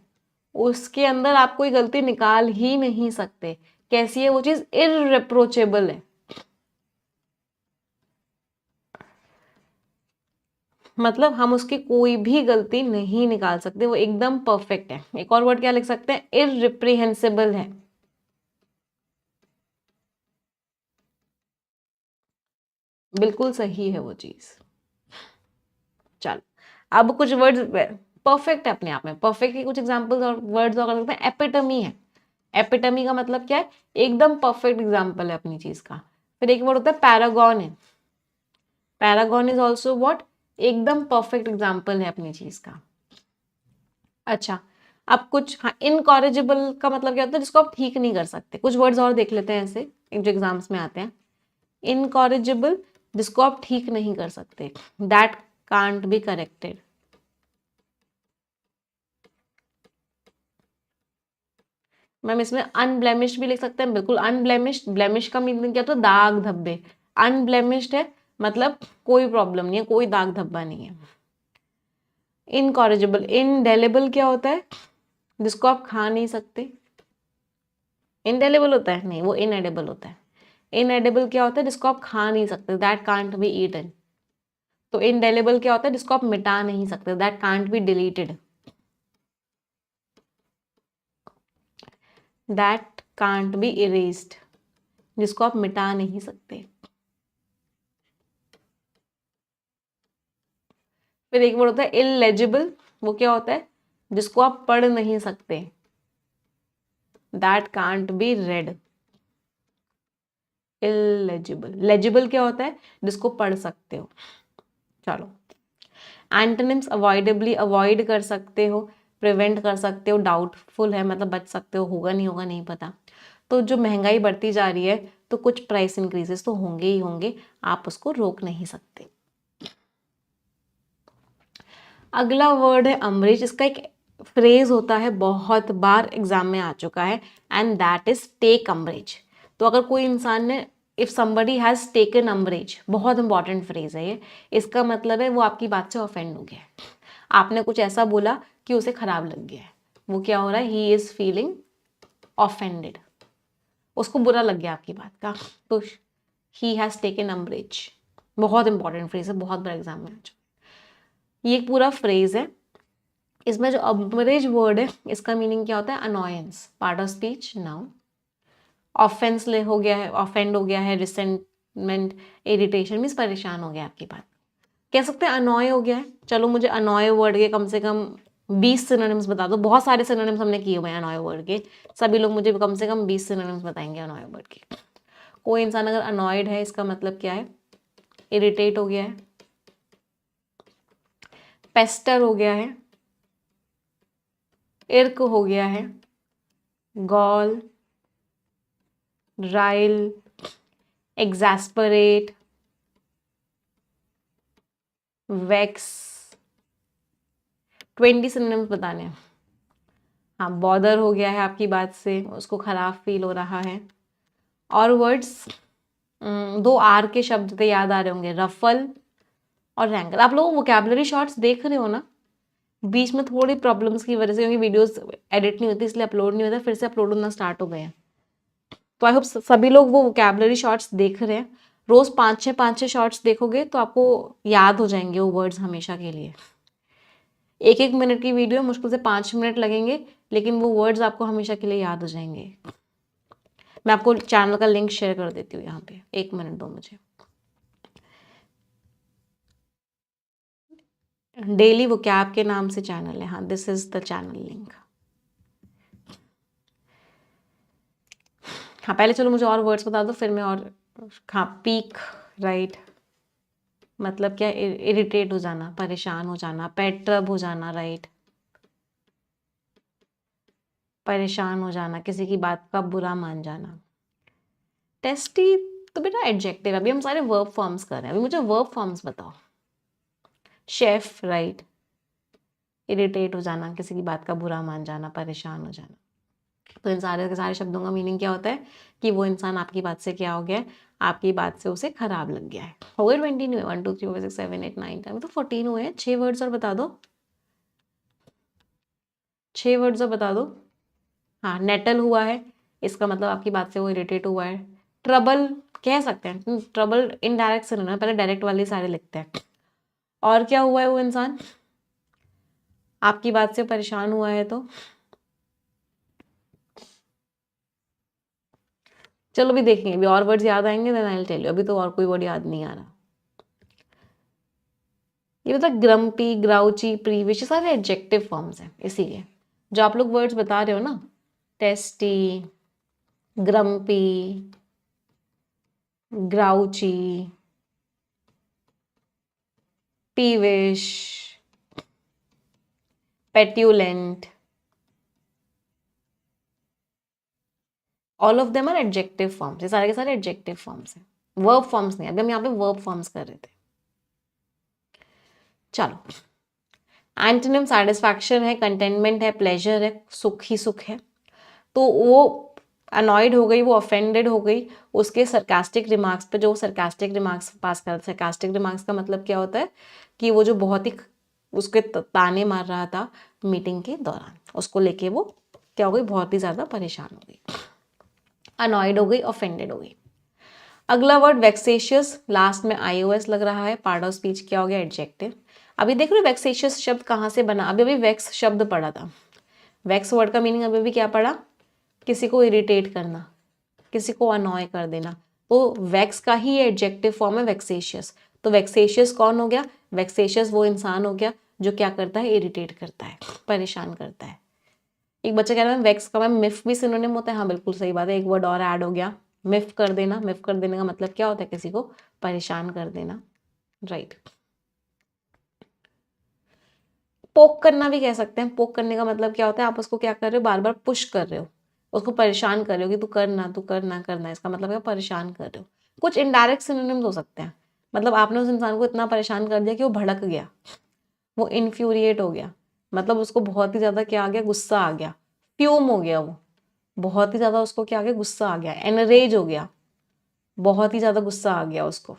उसके अंदर आप कोई गलती निकाल ही नहीं सकते। कैसी है वो चीज, इररिप्रोचेबल है, मतलब हम उसकी कोई भी गलती नहीं निकाल सकते, वो एकदम परफेक्ट है। एक और वर्ड क्या लिख सकते हैं, इररिप्रीहेंसिबल है, बिल्कुल सही है वो चीज। चलो अब कुछ वर्ड्स परफेक्ट है अपने आप में, परफेक्ट के कुछ एग्जांपल्स और वर्ड्स और कर सकते हैं। एपिटमी है। एपिटमी का मतलब क्या है, एकदम परफेक्ट एग्जांपल है अपनी चीज का। फिर एक वर्ड होता है पैरागॉन है। पैरागॉन इज ऑल्सो व्हाट, एकदम परफेक्ट एग्जांपल है अपनी चीज का। अच्छा, अब कुछ, हाँ, इनकॉरेजिबल का मतलब क्या होता है, जिसको आप ठीक नहीं कर सकते। कुछ वर्ड्स और देख लेते हैं ऐसे जो एग्जाम्स में आते हैं। इनकॉरेजिबल, जिसको आप ठीक नहीं कर सकते, that can't be corrected. Ma'am इसमें अनब्लेमिश्ड भी लिख सकते हैं, बिल्कुल अनब्लेमिश्ड। ब्लेमिश का मीनिंग क्या होता है, दाग धब्बे। अनब्लेमिश्ड है मतलब कोई प्रॉब्लम नहीं है, कोई दाग धब्बा नहीं है। इनकॉरेजिबल। इनडेलेबल क्या होता है, जिसको आप खा नहीं सकते। इनडेलेबल होता है, नहीं वो इनएडिबल होता है। इनएडिबल क्या होता है, जिसको आप खा नहीं सकते, दैट कांट बी ईटन। तो इनडेलेबल क्या होता है, जिसको आप मिटा नहीं सकते, that can't be deleted. That can't be erased, जिसको आप मिटा नहीं सकते। फिर एक वर्ड होता है इलेजिबल। वो क्या होता है, जिसको आप पढ़ नहीं सकते, that can't be red. Illegible. Legible क्या होता है, जिसको पढ़ सकते हो। चलो, एंटोनिम्स अवॉइडेबली, अवॉइड कर सकते हो, प्रिवेंट कर सकते हो, डाउटफुल है मतलब बच सकते हो, होगा नहीं होगा नहीं पता। तो जो महंगाई बढ़ती जा रही है तो कुछ प्राइस इंक्रीजेस तो होंगे ही होंगे, आप उसको रोक नहीं सकते। अगला वर्ड है अमरीश। इसका एक फ्रेज होता है, बहुत बार एग्जाम में आ चुका है, एंड दैट इज टेक अमरेज। तो अगर कोई इंसान ने, इफ समबडी हैज टेकन अमरेज, बहुत इंपॉर्टेंट फ्रेज है ये। इसका मतलब है वो आपकी बात से ऑफेंड हो गया है, आपने कुछ ऐसा बोला कि उसे खराब लग गया है। वो क्या हो रहा है, ही इज फीलिंग ऑफेंडेड, उसको बुरा लग गया आपकी बात का, तो ही हैज टेकन अमरेज। बहुत इंपॉर्टेंट फ्रेज है, बहुत बार एग्जाम में आ चुका है। ये एक पूरा फ्रेज है। इसमें जो अबरेज वर्ड है इसका मीनिंग क्या होता है? Annoyance, part of speech, noun. Offence ले हो गया है, ऑफेंड हो गया है, रिसेंटमेंट, इरिटेशन मीन्स परेशान हो गया आपकी बात। कह सकते हैं अनॉय हो गया है। चलो मुझे अनॉय वर्ड के कम से कम 20 सिनोनिम्स बता दो। बहुत सारे सिनोनिम्स हमने किए हुए हैं अनॉय वर्ड के, सभी लोग मुझे कम से कम 20 सिनोनिम्स बताएंगे अनॉय वर्ड के। कोई इंसान अगर अनॉयड है इसका मतलब क्या है? इरिटेट हो गया है, पेस्टर हो गया है, इर्क हो गया है, गॉल, राइल, एग्जैस्परेट, वेक्स। 20 सिनोनिम्स बताने हैं। हाँ, बॉदर हो गया है आपकी बात से, उसको खराब फील हो रहा है। और वर्ड्स 2 आर के शब्द तो याद आ रहे होंगे, रफल और रैंकल। आप लोग वोकैबुलरी शॉर्ट्स देख रहे हो ना? बीच में थोड़ी प्रॉब्लम्स की वजह से, क्योंकि वीडियोस एडिट नहीं होती इसलिए अपलोड नहीं होता, फिर से अपलोड होना स्टार्ट हो गए हैं। तो आई होप सभी लोग वो वोकैबुलरी शॉर्ट्स देख रहे हैं। रोज 5-6 शॉर्ट्स देखोगे तो आपको याद हो जाएंगे वो वर्ड्स हमेशा के लिए। 1-1 मिनट की वीडियो, मुश्किल से 5 मिनट लगेंगे, लेकिन वो वर्ड्स आपको हमेशा के लिए याद हो जाएंगे। मैं आपको चैनल का लिंक शेयर कर देती हूँ यहाँ पे, 1 मिनट दो मुझे। डेली वोकैब के नाम से चैनल है। हाँ, this is the channel link. हाँ, पहले चलो मुझे और वर्ड्स बता दो, फिर मैं और। हाँ, पीक, राइट, मतलब क्या? इरिटेट हो जाना, परेशान हो जाना, पेट्रब हो जाना, राइट, परेशान हो जाना, किसी की बात का बुरा मान जाना। टेस्टी तो बेटा एडजेक्टिव, अभी हम सारे वर्ब फॉर्म्स कर रहे हैं, अभी मुझे वर्ब फॉर्म्स बताओ। शेफ, राइट, इरिटेट हो जाना, किसी की बात का बुरा मान जाना, परेशान हो जाना। तो इन सारे के सारे शब्दों का मीनिंग क्या होता है? कि वो इंसान आपकी बात से क्या हो गया है? आपकी बात से उसे खराब लग गया है। हो गए 20 नहीं हुए? 1 2 3 4 5 6 7 8 9 10, तो 14 हुए हैं। 6 वर्ड्स और बता दो, 6 वर्ड्स और बता दो। हाँ, नेटल हुआ है, इसका मतलब आपकी बात से वो इरिटेट हुआ है। ट्रबल कह सकते हैं, ट्रबल इनडायरेक्ट से ना, पहले डायरेक्ट वाले सारे लिखते हैं। और क्या हुआ है? वो इंसान आपकी बात से परेशान हुआ है। तो चलो अभी देखेंगे, अभी और वर्ड्स याद आएंगे then I will tell you. अभी तो और कोई वर्ड याद नहीं आ रहा। ये मतलब ग्रम्पी, ग्राउची, प्रीविश, ये सारे एडजेक्टिव फॉर्म्स हैं। इसीलिए जो आप लोग वर्ड्स बता रहे हो ना, testy, grumpy, grouchy, peevish, petulant, all of them are adjective forms. ये सारे के सारे एडजेक्टिव फॉर्म्स हैं, वर्ब फॉर्म्स नहीं। अभी हम यहाँ पे वर्ब फॉर्म्स कर रहे थे। चलो, एंटोनिम सैटिस्फैक्शन है, कंटेनमेंट है, प्लेजर है, सुख ही सुख है। तो वो अनॉयड हो गई, वो ऑफेंडेड हो गई उसके सरकास्टिक रिमार्क्स पे, जो सरकास्टिक रिमार्क्स पास कर। सरकास्टिक रिमार्क्स का मतलब क्या होता है? कि वो जो बहुत ही उसके ताने मार रहा था मीटिंग के दौरान, उसको लेके वो क्या हो गई? बहुत ही ज़्यादा परेशान हो गई, अनॉयड हो गई, ऑफेंडेड हो गई। अगला वर्ड वेक्सेशियस, लास्ट में आईओएस लग रहा है, पार्ट ऑफ स्पीच क्या हो गया? एडजेक्टिव। अभी देख रहे हो वेक्सेशियस शब्द कहाँ से बना? अभी अभी वेक्स शब्द पढ़ा था। वेक्स वर्ड का मीनिंग अभी भी क्या पढ़ा? किसी को इरिटेट करना, किसी को अनॉय कर देना। तो वेक्स का ही एडजेक्टिव फॉर्म है वेक्सेशियस। तो वेक्सेशियस कौन हो गया? वेक्सेशियस वो इंसान हो गया जो क्या करता है? इरिटेट करता है, परेशान करता है। एक बच्चा कह रहा है वेक्स का मैम मिफ भी सिनोनिम होता है। हाँ, बिल्कुल सही बात है, एक वर्ड और ऐड हो गया, मिफ कर देना। मिफ कर देने का मतलब क्या होता है? किसी को परेशान कर देना, राइट। पोक करना भी कह सकते हैं। पोक करने का मतलब क्या होता है? आप उसको क्या कर रहे हो? बार बार पुश कर रहे हो, उसको परेशान कर रहे हो कि तू करना, तू करना, करना। इसका मतलब है परेशान कर रहे हो। कुछ इनडायरेक्ट सिनोनिम्स हो सकते हैं, मतलब आपने उस इंसान को इतना परेशान कर दिया कि वो भड़क गया, वो इन्फ्यूरिएट हो गया, मतलब उसको बहुत ही ज़्यादा क्या आ गया? गुस्सा आ गया, फ्यूम हो गया, वो बहुत ही ज़्यादा उसको क्या आ गया? गुस्सा आ गया, एनरेज हो गया, बहुत ही ज़्यादा गुस्सा आ गया उसको।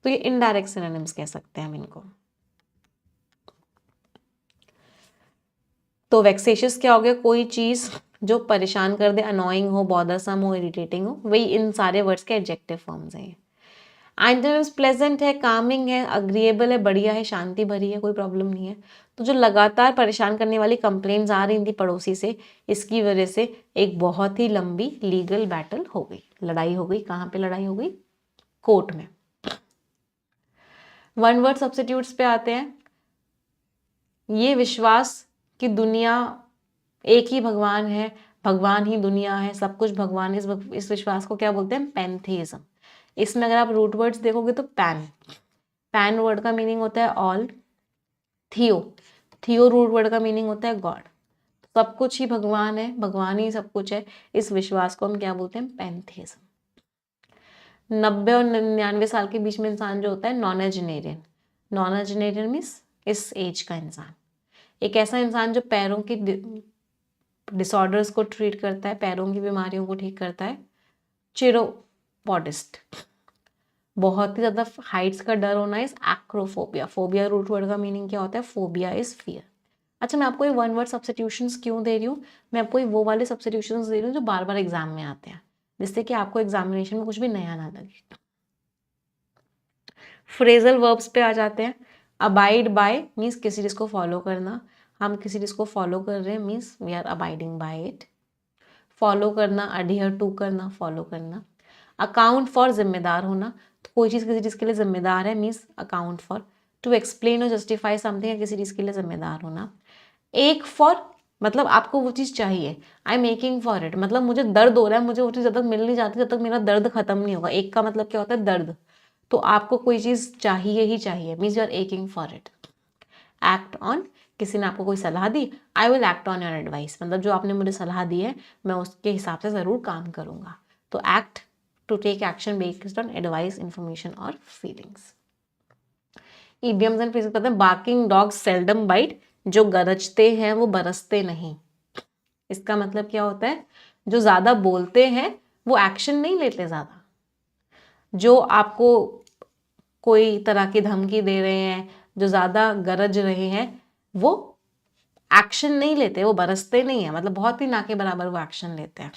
तो ये इनडायरेक्ट सिनोनिम्स कह सकते हैं हम इनको। तो वेक्सेशियस क्या हो गया? कोई चीज़ जो परेशान कर दे, अनोइंग हो, बॉदरसम हो, इरिटेटिंग हो, वही इन सारे वर्ड्स के एडजेक्टिव फॉर्म्स हैं। एंटोनिम्स प्लेजेंट है, कामिंग है, अग्रीएबल है, बढ़िया है, शांति भरी है, कोई प्रॉब्लम नहीं है। तो जो लगातार परेशान करने वाली कंप्लेंट्स आ रही थी पड़ोसी से, इसकी वजह से एक बहुत ही लंबी लीगल बैटल हो गई, लड़ाई हो गई। कहाँ पे लड़ाई हो गई? कोर्ट में। वन वर्ड सब्स्टिट्यूट्स पे आते हैं। ये विश्वास कि दुनिया एक ही भगवान है, भगवान ही दुनिया है, सब कुछ भगवान है, इस विश्वास को क्या बोलते हैं? पैंथेइज्म। इसमें अगर आप रूट वर्ड्स देखोगे तो पैन वर्ड का मीनिंग होता है ऑल। थियो रूट वर्ड का मीनिंग होता है गॉड। सब कुछ ही भगवान है, भगवान ही सब कुछ है, इस विश्वास को हम क्या बोलते हैं? पैंथेइज्म। 90 और 99 साल के बीच में इंसान जो होता है नॉनेजेनेरियन। नॉनेजेनेरियन मीन्स इस एज का इंसान, एक ऐसा इंसान जो पैरों की डिसऑर्डर्स को ट्रीट करता है, पैरों की बीमारियों को ठीक करता है। चिरोपॉडिस्ट, बहुत ही ज़्यादा हाइट्स का डर होना इस एक्रोफोबिया। फोबिया रूट वर्ड का मीनिंग क्या होता है? Phobia is fear. अच्छा, मैं आपको ये वन वर्ड सब्स्टिट्यूशंस क्यों दे रही हूँ? मैं आपको ये वो वाले सब्स्टिट्यूशंस दे रही हूँ जो बार बार एग्जाम में आते हैं, जिससे कि आपको एग्जामिनेशन में कुछ भी नया ना लगे। फ्रेजल वर्ब्स पे आ जाते हैं। अबाइड बाय मीन्स किसी चीज़ को फॉलो करना, हम किसी चीज़ को फॉलो कर रहे हैं means we are abiding by it. Follow करना, अडियर टू करना, फॉलो करना। अकाउंट फॉर, जिम्मेदार होना, तो कोई चीज़ किसी चीज़ के लिए जिम्मेदार है means account for. To explain और जस्टिफाई समथिंग है, किसी चीज़ के लिए जिम्मेदार होना। एक फॉर मतलब आपको वो चीज़ चाहिए, I am making for it, मतलब मुझे दर्द हो रहा है, मुझे वो चीज़ जब तक मिल नहीं जाती जब तक मेरा दर्द खत्म नहीं होगा। एक का मतलब क्या होता है? दर्द। तो आपको कोई चीज़ चाहिए ही चाहिए means you are aching for it. Act on, किसी ने आपको कोई सलाह दी, I will act on your advice, मतलब जो आपने मुझे सलाह दी है मैं उसके हिसाब से ज़रूर काम करूँगा। तो act, to take action based on advice, information और फीलिंग्स। इडियम्स एंड फ्रेजेस पता है। बार्किंग डॉग्स सेल्डम बाइट, जो गरजते हैं वो बरसते नहीं। इसका मतलब क्या होता है? जो ज़्यादा बोलते हैं वो एक्शन नहीं लेते ज़्यादा। जो आपको कोई तरह की धमकी दे रहे हैं, जो ज़्यादा गरज रहे हैं, वो एक्शन नहीं लेते, वो बरसते नहीं है, मतलब बहुत ही ना के बराबर वो एक्शन लेते हैं।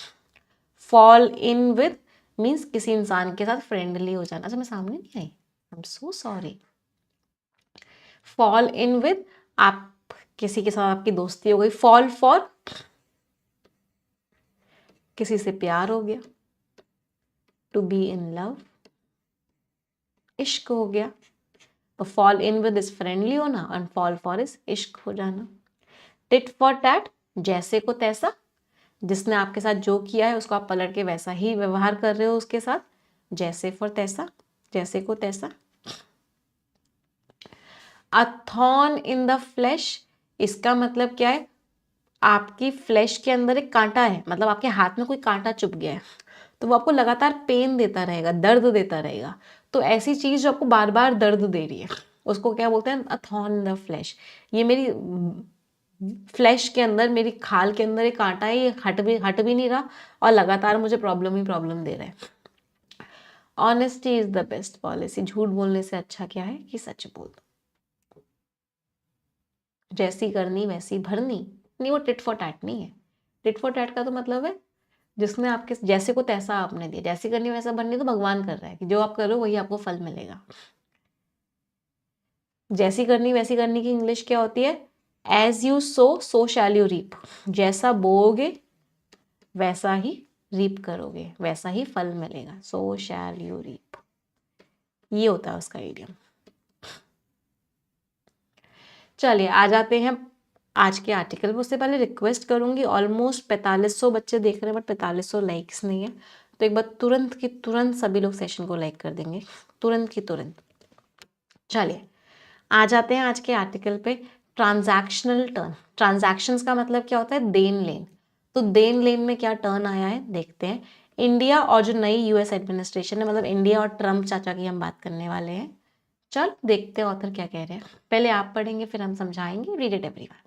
फॉल इन विद मीन्स किसी इंसान के साथ फ्रेंडली हो जाना। अच्छा, मैं सामने नहीं आई, I am so sorry. Fall in with, आप किसी के साथ आपकी दोस्ती हो गई। फॉल फॉर, किसी से प्यार हो गया। टू बी इन लव, इश्क हो गया। तो fall in with is friendly होना और फॉल फॉर इज इश्क हो जाना। टिट फॉर टैट, जैसे को तैसा, जिसने आपके साथ जो किया है उसको आप पलट के वैसा ही व्यवहार कर रहे हो उसके साथ। जैसे फॉर तैसा, जैसे को तैसा। अ थॉर्न इन द फ्लैश, इसका मतलब क्या है? आपकी फ्लैश के अंदर एक कांटा है, मतलब आपके हाथ में कोई कांटा चुभ गया है, तो वो आपको लगातार पेन देता रहेगा, दर्द देता रहेगा। तो ऐसी चीज जो आपको बार बार दर्द दे रही है उसको क्या बोलते हैं? अ थॉर्न इन द फ्लैश। ये मेरी फ्लैश के अंदर, मेरी खाल के अंदर एक कांटा है, ये हट भी नहीं रहा और लगातार मुझे प्रॉब्लम ही प्रॉब्लम दे रहा है। Honesty is the best policy, झूठ बोलने से अच्छा क्या है कि सच बोल दो। जैसी करनी वैसी भरनी, नहीं वो टिट फॉर टैट नहीं है। टिट फॉर टैट का तो मतलब है जिसने आपके जैसे को तैसा आपने दिया, जैसी करनी वैसा भरनी, तो भगवान कर रहा है कि जो आप करो वही आपको फल मिलेगा। जैसी करनी वैसी करनी की इंग्लिश क्या होती है? As you sow shall you reap, जैसा बोओगे वैसा ही रीप करोगे, वैसा ही फल मिलेगा। सो शैल यू रीप, ये होता है उसका इडियम। चलिए आ जाते हैं आज के आर्टिकल में। उससे पहले रिक्वेस्ट करूंगी, ऑलमोस्ट 4500 बच्चे देख रहे हैं बट 4500 लाइक्स नहीं है, तो एक बार तुरंत की तुरंत सभी लोग सेशन को लाइक कर देंगे, तुरंत की तुरंत। चलिए आ जाते हैं आज के आर्टिकल पे। ट्रांजैक्शनल टर्न, ट्रांजैक्शंस का मतलब क्या होता है? देन लेन। तो देन लेन में क्या टर्न आया है देखते हैं। इंडिया और जो नई यूएस एडमिनिस्ट्रेशन है, मतलब इंडिया और ट्रम्प चाचा की हम बात करने वाले हैं। चल देखते हैं ऑथर क्या कह रहे हैं। पहले आप पढ़ेंगे फिर हम समझाएंगे। Read it everyone.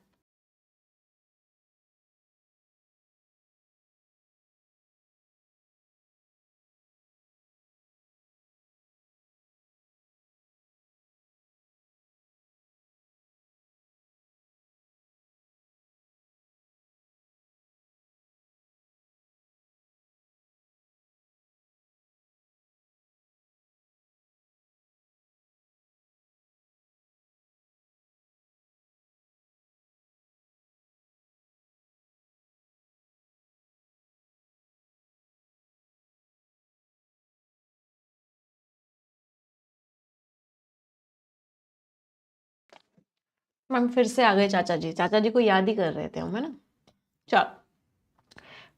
मैम फिर से आ गए चाचा जी को याद ही कर रहे थे हम, है ना। चलो,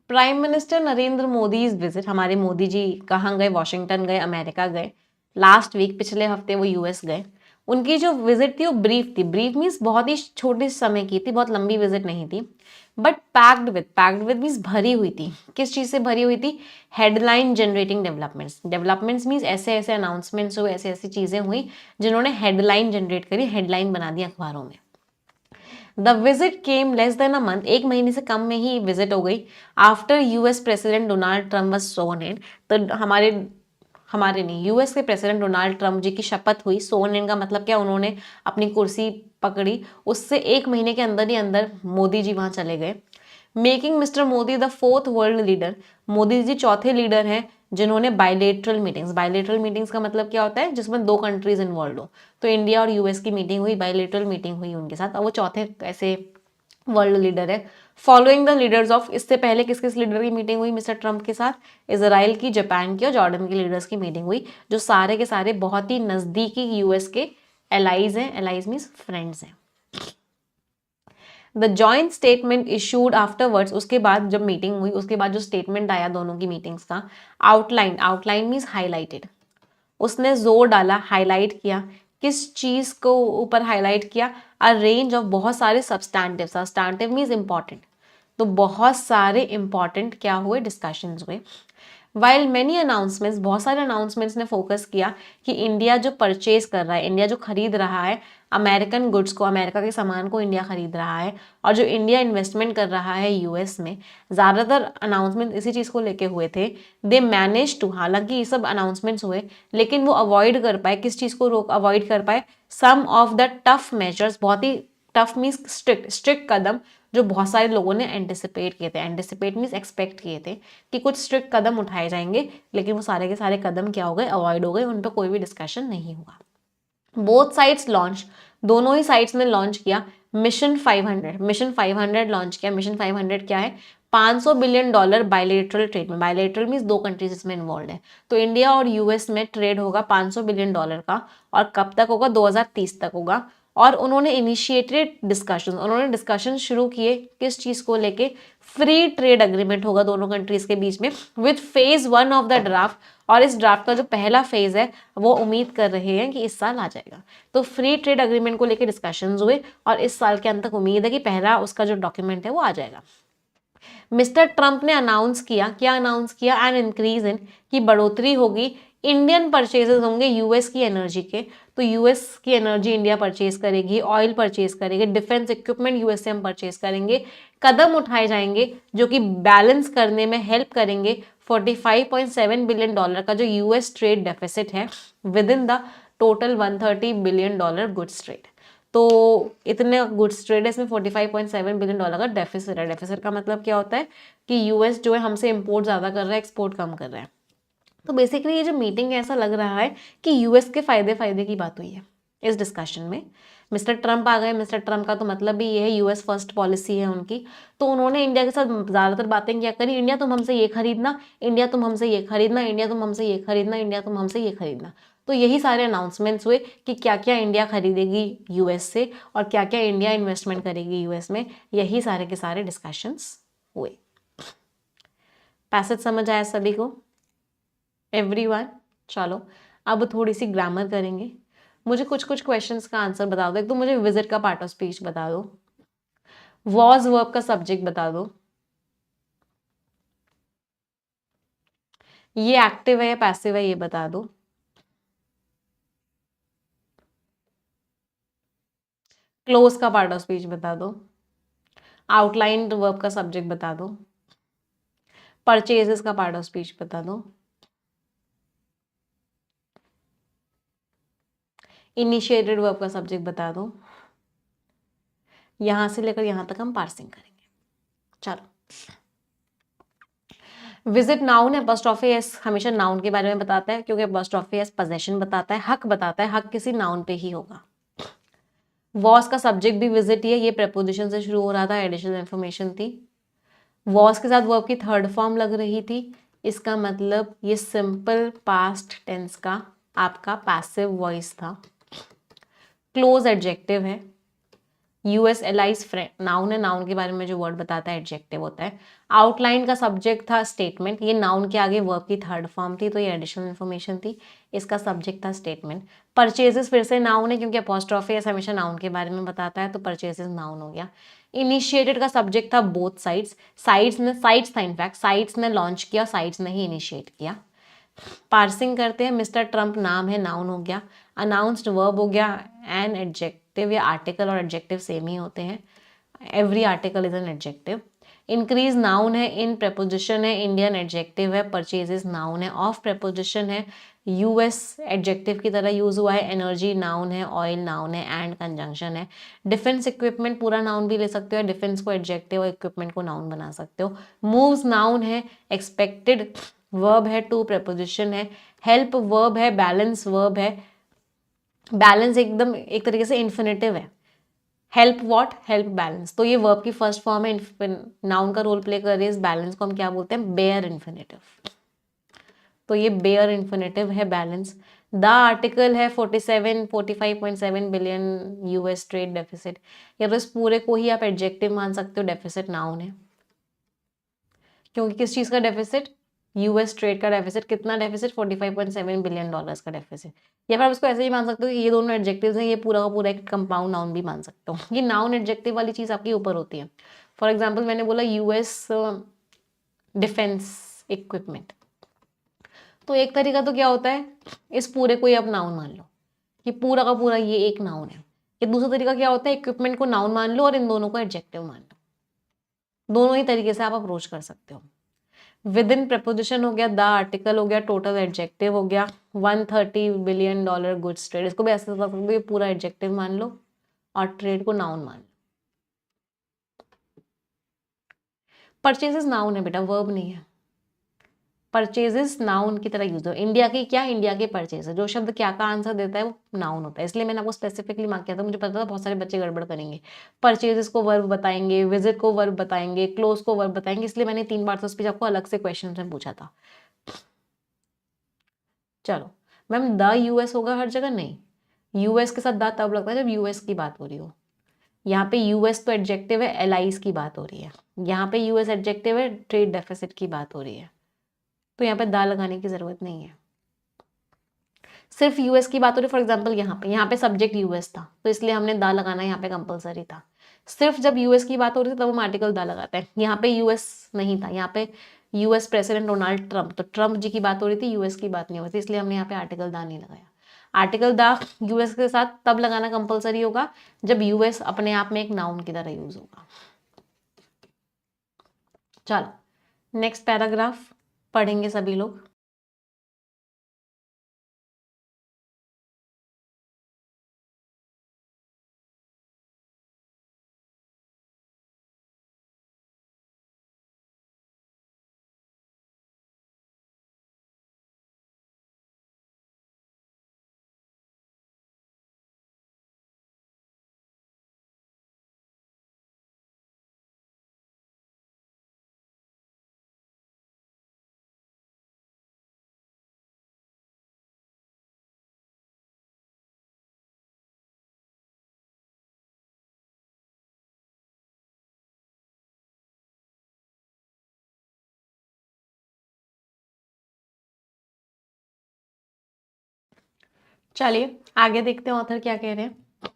prime minister Narendra Modi is visit, हमारे मोदी जी कहाँ गए, वॉशिंगटन गए, अमेरिका गए, लास्ट वीक पिछले हफ्ते वो यूएस गए। उनकी जो विजिट थी वो ब्रीफ थी, ब्रीफ मीन्स बहुत ही छोटे समय की थी, बहुत लंबी विजिट नहीं थी, बट पैक्ड विद मीन्स भरी हुई थी। किस चीज से भरी हुई थी? हेडलाइन जनरेटिंग डेवलपमेंट्स मीन्स ऐसे ऐसे अनाउंसमेंट्स हुए, ऐसी ऐसी चीजें हुई जिन्होंने हेडलाइन जनरेट करी, हेडलाइन बना दी अखबारों में। The visit came less than a month, एक महीने से कम में ही विजिट हो गई। After US president Donald Trump was sworn in, तो हमारे नहीं, यूएस के प्रेसिडेंट डोनाल्ड ट्रम्प जी की शपथ हुई। स्worn इन का मतलब क्या, उन्होंने अपनी कुर्सी पकड़ी, उससे एक महीने के अंदर ही अंदर मोदी जी वहां चले गए। Making mister Modi the fourth world leader, Modi ji चौथे लीडर हैं जिन्होंने बायलेटरल मीटिंग्स का मतलब क्या होता है, जिसमें दो कंट्रीज इन्वॉल्व हो। तो इंडिया और यूएस की मीटिंग हुई, बायलेटरल मीटिंग हुई उनके साथ, और वो चौथे ऐसे वर्ल्ड लीडर है। फॉलोइंग द लीडर्स ऑफ, इससे पहले किस किस लीडर की मीटिंग हुई मिस्टर ट्रम्प के साथ? इजराइल की, जापान की और जॉर्डन के लीडर्स की मीटिंग हुई, जो सारे के सारे बहुत ही नजदीकी यूएस के एलाइज हैं, एलाइज मीन्स फ्रेंड्स हैं। The joint statement issued afterwards, उसके बाद जब मीटिंग हुई उसके बाद जो स्टेटमेंट आया दोनों की मीटिंग्स का, आउटलाइन मीन्स हाईलाइटेड, उसने जोर डाला, हाईलाइट किया, किस चीज को ऊपर हाईलाइट किया? अ रेंज ऑफ, बहुत सारे सब्सटैंटिव मीन्स इंपॉर्टेंट, तो बहुत सारे इंपॉर्टेंट क्या हुए, डिस्कशंस हुए। वाइल मेनी अनाउंसमेंट्स, बहुत सारे अनाउंसमेंट्स ने फोकस किया कि इंडिया जो परचेज कर रहा है, इंडिया जो खरीद रहा है अमेरिकन गुड्स को, अमेरिका के सामान को इंडिया खरीद रहा है, और जो इंडिया इन्वेस्टमेंट कर रहा है यूएस में, ज़्यादातर अनाउंसमेंट इसी चीज़ को लेके हुए थे। दे मैनेज टू, हालांकि ये सब अनाउंसमेंट्स हुए लेकिन वो अवॉइड कर पाए, किस चीज़ को अवॉइड कर पाए? सम ऑफ द टफ मेजर्स, बहुत ही टफ मीन्स स्ट्रिक्ट कदम, जो बहुत सारे लोगों ने एंटिसिपेट किए थे। एंटिसिपेट मीन्स एक्सपेक्ट किए थे कि कुछ स्ट्रिक्ट कदम उठाए जाएंगे, लेकिन वो सारे के सारे कदम क्या हो गए? अवॉइड हो गए, उन पर कोई भी डिस्कशन नहीं हुआ। बोथ साइड्स लॉन्च, दोनों ही साइड्स ने लॉन्च किया मिशन 500 लॉन्च किया। मिशन 500 क्या है? $500 बिलियन बायलेटरल ट्रेड में, बायलेटरल मीन्स दो कंट्रीज इसमें इन्वॉल्व है, तो इंडिया और यूएस में ट्रेड होगा $500 बिलियन का, और कब तक होगा? 2030 तक होगा। और उन्होंने इनिशिएटेड डिस्कशंस, उन्होंने डिस्कशन शुरू किए किस चीज को लेके? फ्री ट्रेड अग्रीमेंट होगा दोनों कंट्रीज के बीच में, with phase 1 of the draft, और इस ड्राफ्ट का जो पहला फेज है वो उम्मीद कर रहे हैं कि इस साल आ जाएगा। तो फ्री ट्रेड अग्रीमेंट को लेकर डिस्कशंस हुए और इस साल के अंत तक उम्मीद है कि पहला उसका जो डॉक्यूमेंट है वो आ जाएगा। मिस्टर ट्रंप ने अनाउंस किया, क्या अनाउंस किया? एन इंक्रीज इन, की बढ़ोतरी होगी, इंडियन परचेजेस होंगे यूएस की एनर्जी के, तो यूएस की एनर्जी इंडिया परचेज करेगी, ऑयल परचेज करेगी, डिफेंस इक्विपमेंट यूएस से हम परचेज करेंगे। कदम उठाए जाएंगे जो कि बैलेंस करने में हेल्प करेंगे $45.7 बिलियन का जो यूएस ट्रेड डेफिसिट है with in the total $130 billion goods trade. तो इतने गुड्स ट्रेड है, इसमें $45.7 बिलियन का डेफिसिट है। डेफिसिट का मतलब क्या होता है कि यूएस जो है हमसे इंपोर्ट ज़्यादा कर रहा है, एक्सपोर्ट कम कर रहा है। तो बेसिकली ये जो मीटिंग है ऐसा लग रहा है कि यूएस के फायदे की बात हुई है इस डिस्कशन में। मिस्टर ट्रंप आ गए, मिस्टर ट्रंप का तो मतलब भी ये है, यूएस फर्स्ट पॉलिसी है उनकी, तो उन्होंने इंडिया के साथ ज़्यादातर बातें क्या करी? इंडिया तुम हमसे ये खरीदना, इंडिया तुम हमसे ये खरीदना, इंडिया तुम हमसे ये खरीदना, इंडिया तुम हमसे ये खरीदना। तो यही सारे अनाउंसमेंट्स हुए कि क्या क्या इंडिया खरीदेगी यूएस से और क्या क्या इंडिया इन्वेस्टमेंट करेगी यूएस में, यही सारे के सारे डिस्कशंस हुए। पैसेज समझ आया सभी को? एवरीवन, चलो अब थोड़ी सी ग्रामर करेंगे। मुझे कुछ कुछ क्वेश्चंस का आंसर बता दो। एक तो मुझे विजिट का पार्ट ऑफ स्पीच बता दो, वॉज वर्ब का सब्जेक्ट बता दो, ये एक्टिव है या पैसिव है ये बता दो, क्लोज का पार्ट ऑफ स्पीच बता दो, आउटलाइन वर्ब का सब्जेक्ट बता दो, परचेजेस का पार्ट ऑफ स्पीच बता दो, इनिशिएटेड वर्ब का सब्जेक्ट बता दो। यहां से लेकर यहां तक हम पार्सिंग करेंगे। चलो, विजिट नाउन है, अपॉस्ट्रोफी एस हमेशा नाउन के बारे में बताता है क्योंकि अपॉस्ट्रोफी एस पोजेशन बताता है, हक बताता है, हक किसी नाउन पे ही होगा। वॉस का सब्जेक्ट भी विजिट ही है, ये प्रेपोजिशन से शुरू हो रहा था, एडिशनल इन्फॉर्मेशन थी। वॉस के साथ वर्ब की थर्ड फॉर्म लग रही थी, इसका मतलब ये सिंपल पास्ट टेंस का आपका पैसिव वॉइस था। क्लोज एडजेक्टिव है, यूएस एलाइज फ्रेंड नाउन है, नाउन के बारे में जो वर्ड बताता है एडजेक्टिव होता है। आउटलाइन का सब्जेक्ट था स्टेटमेंट, ये नाउन के आगे वर्ब की थर्ड फॉर्म थी तो ये एडिशनल इन्फॉर्मेशन थी, इसका सब्जेक्ट था स्टेटमेंट। परचेजेस फिर से नाउन है क्योंकि अपॉस्ट्रोफी एस हमेशा नाउन के बारे में बताता है तो परचेजेस नाउन हो गया। इनिशिएटेड का सब्जेक्ट था बोथ साइड्स, साइड्स था इनफैक्ट, साइड्स ने लॉन्च किया, साइड्स ने ही इनिशिएट किया। पार्सिंग करते हैं, मिस्टर ट्रम्प नाम है, नाउन हो गया। अनाउंस्ड वर्ब हो गया। एन एडजेक्टिव या आर्टिकल और एडजेक्टिव सेम ही होते हैं, every article is an adjective. Increase noun है, इन प्रेपोजिशन है, इंडियन एडजेक्टिव है, परचेजेस नाउन है, ऑफ प्रेपोजिशन है, यूएस एडजेक्टिव की तरह यूज हुआ है, एनर्जी नाउन है, ऑयल नाउन है, एंड कंजंक्शन है। डिफेंस इक्विपमेंट पूरा नाउन भी ले सकते हो, डिफेंस को एडजेक्टिव और इक्विपमेंट को नाउन बना सकते हो। मूव्स नाउन है, एक्सपेक्टेड वर्ब है, टू प्रेपोजिशन है, हेल्प वर्ब है, बैलेंस वर्ब है, बैलेंस एकदम एक तरीके से इन्फिनेटिव है, हेल्प व्हाट, हेल्प बैलेंस, तो ये वर्ब की फर्स्ट फॉर्म है, नाउन का रोल प्ले कर रही है, इस बैलेंस को हम क्या बोलते हैं, बेयर इन्फिनेटिव, तो ये बेयर इन्फिनेटिव है बैलेंस। द आर्टिकल है 45.7 बिलियन यूएस ट्रेड डेफिसिट, या तो इस पूरे को ही आप एडजेक्टिव मान सकते हो, डेफिसिट नाउन है क्योंकि किस चीज का डेफिसिट, यूएस ट्रेड का डेफिसिट, कितना डेफिसिट, 45.7 बिलियन डॉलर्स का डेफिसिट। या फिर आप इसको ऐसे ही मान सकते हो कि ये दोनों एडजेक्टिव्स हैं, ये पूरा का पूरा एक कंपाउंड नाउन भी मान सकते हो, ये नाउन एडजेक्टिव वाली चीज आपके ऊपर होती है। फॉर एग्जाम्पल मैंने बोला यूएस डिफेंस इक्विपमेंट, तो एक तरीका तो क्या होता है, इस पूरे को ही आप नाउन मान लो कि पूरा का पूरा ये एक नाउन है। ये दूसरा तरीका क्या होता है, इक्विपमेंट को नाउन मान लो और इन दोनों को एडजेक्टिव मान लो, दोनों ही तरीके से आप अप्रोच कर सकते हो। विद इन प्रपोजिशन हो गया, द आर्टिकल हो गया, टोटल एडजेक्टिव हो गया, 130 बिलियन डॉलर गुड्स ट्रेड, इसको भी ऐसे कर सकते हो, ये पूरा एडजेक्टिव मान लो और ट्रेड को नाउन मान लो। परचेजेस नाउन है बेटा, वर्ब नहीं है, परचेजेस नाउन की तरह यूज हो, इंडिया की क्या, इंडिया के परचेज, जो शब्द क्या का आंसर देता है वो नाउन होता है, इसलिए मैंने आपको स्पेसिफिकली मार्क किया था, मुझे पता था बहुत सारे बच्चे गड़बड़ करेंगे, परचेजेस को वर्ब बताएंगे, विजिट को वर्ब बताएंगे, क्लोज को वर्ब बताएंगे, इसलिए मैंने 3 बार तो स्पीच आपको अलग से क्वेश्चन में पूछा था। चलो मैम द यूएस होगा हर जगह, नहीं, यूएस के साथ द तब लगता है जब यूएस की बात हो रही हो, यहाँ पे यूएस तो एडजेक्टिव है, एलाइज की बात हो रही है, यहाँ पे यूएस एडजेक्टिव है, ट्रेड डेफिसिट की बात हो रही है, तो यहाँ पे दा लगाने की जरूरत नहीं है। सिर्फ यूएस की बात हो रही, फॉर एग्जांपल यहाँ पे सब्जेक्ट यूएस था तो इसलिए हमने दा लगाना यहाँ पे कंपलसरी था। सिर्फ जब यूएस की बात हो रही थी तब हम आर्टिकल दा लगाते हैं, यहाँ पे यूएस नहीं था, यहाँ पे यूएस प्रेसिडेंट डोनाल्ड ट्रम्प, तो ट्रम्प जी की बात हो रही थी, यूएस की बात नहीं हो रही थी, इसलिए हमने यहाँ पे आर्टिकल दा नहीं लगाया। आर्टिकल दा यूएस के साथ तब लगाना कंपलसरी होगा जब यूएस अपने आप में एक नाउन की तरह यूज होगा। चलो नेक्स्ट पैराग्राफ पढ़ेंगे सभी लोग। चलिए आगे देखते हैं ऑथर क्या कह रहे हैं।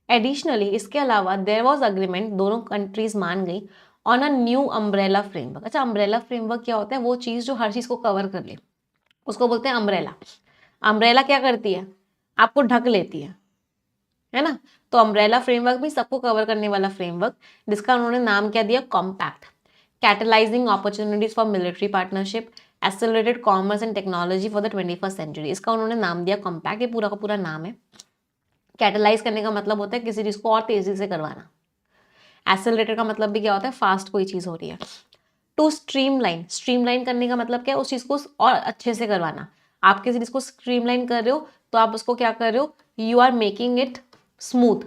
एडिशनली इसके अलावा देयर वाज अग्रीमेंट, दोनों कंट्रीज मान गई on a new umbrella framework. अच्छा अम्ब्रेला फ्रेमवर्क क्या होता है, वो चीज जो हर चीज को कवर कर ले उसको बोलते हैं अम्ब्रेला। अम्ब्रेला क्या करती है, आपको ढक लेती है ना, तो अम्ब्रेला फ्रेमवर्क भी सबको कवर करने वाला फ्रेमवर्क, जिसका उन्होंने नाम क्या दिया, compact, catalysing opportunities for military partnership, accelerated commerce and technology for the 21st century, इसका उन्होंने नाम दिया कॉम्पैक्ट, ये पूरा का पूरा नाम है। कैटलाइज करने का मतलब होता है किसी चीज को और तेजी से करवाना, एक्सेलरेटेड का मतलब भी क्या होता है, फास्ट कोई चीज हो रही है। टू स्ट्रीमलाइन, स्ट्रीमलाइन करने का मतलब क्या है, उस चीज को और अच्छे से करवाना, आप किसी चीज को स्ट्रीमलाइन कर रहे हो तो आप उसको क्या कर रहे हो, you are making it smooth,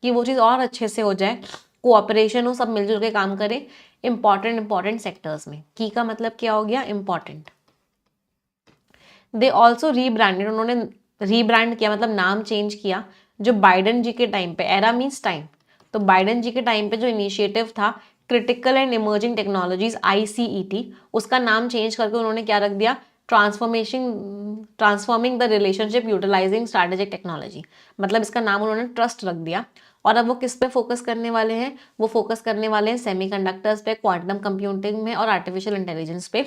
कि वो चीज और अच्छे से हो जाए, कोऑपरेशन हो, सब मिलजुल के काम करें इंपॉर्टेंट सेक्टर्स में। की का मतलब क्या हो गया, इंपॉर्टेंट। दे ऑल्सो रीब्रांडेड, उन्होंने रीब्रांड किया मतलब नाम चेंज किया, जो बाइडन जी के टाइम पे, एरा मीन्स टाइम, तो बाइडेन जी के टाइम पे जो इनिशिएटिव था critical and emerging technologies ICET, उसका नाम चेंज करके उन्होंने क्या रख दिया, transforming the relationship utilising strategic technology, मतलब इसका नाम उन्होंने ट्रस्ट रख दिया। और अब वो किस पे फोकस करने वाले हैं, वो फोकस करने वाले हैं सेमीकंडक्टर्स पे, क्वांटम कंप्यूटिंग में और आर्टिफिशियल इंटेलिजेंस पे।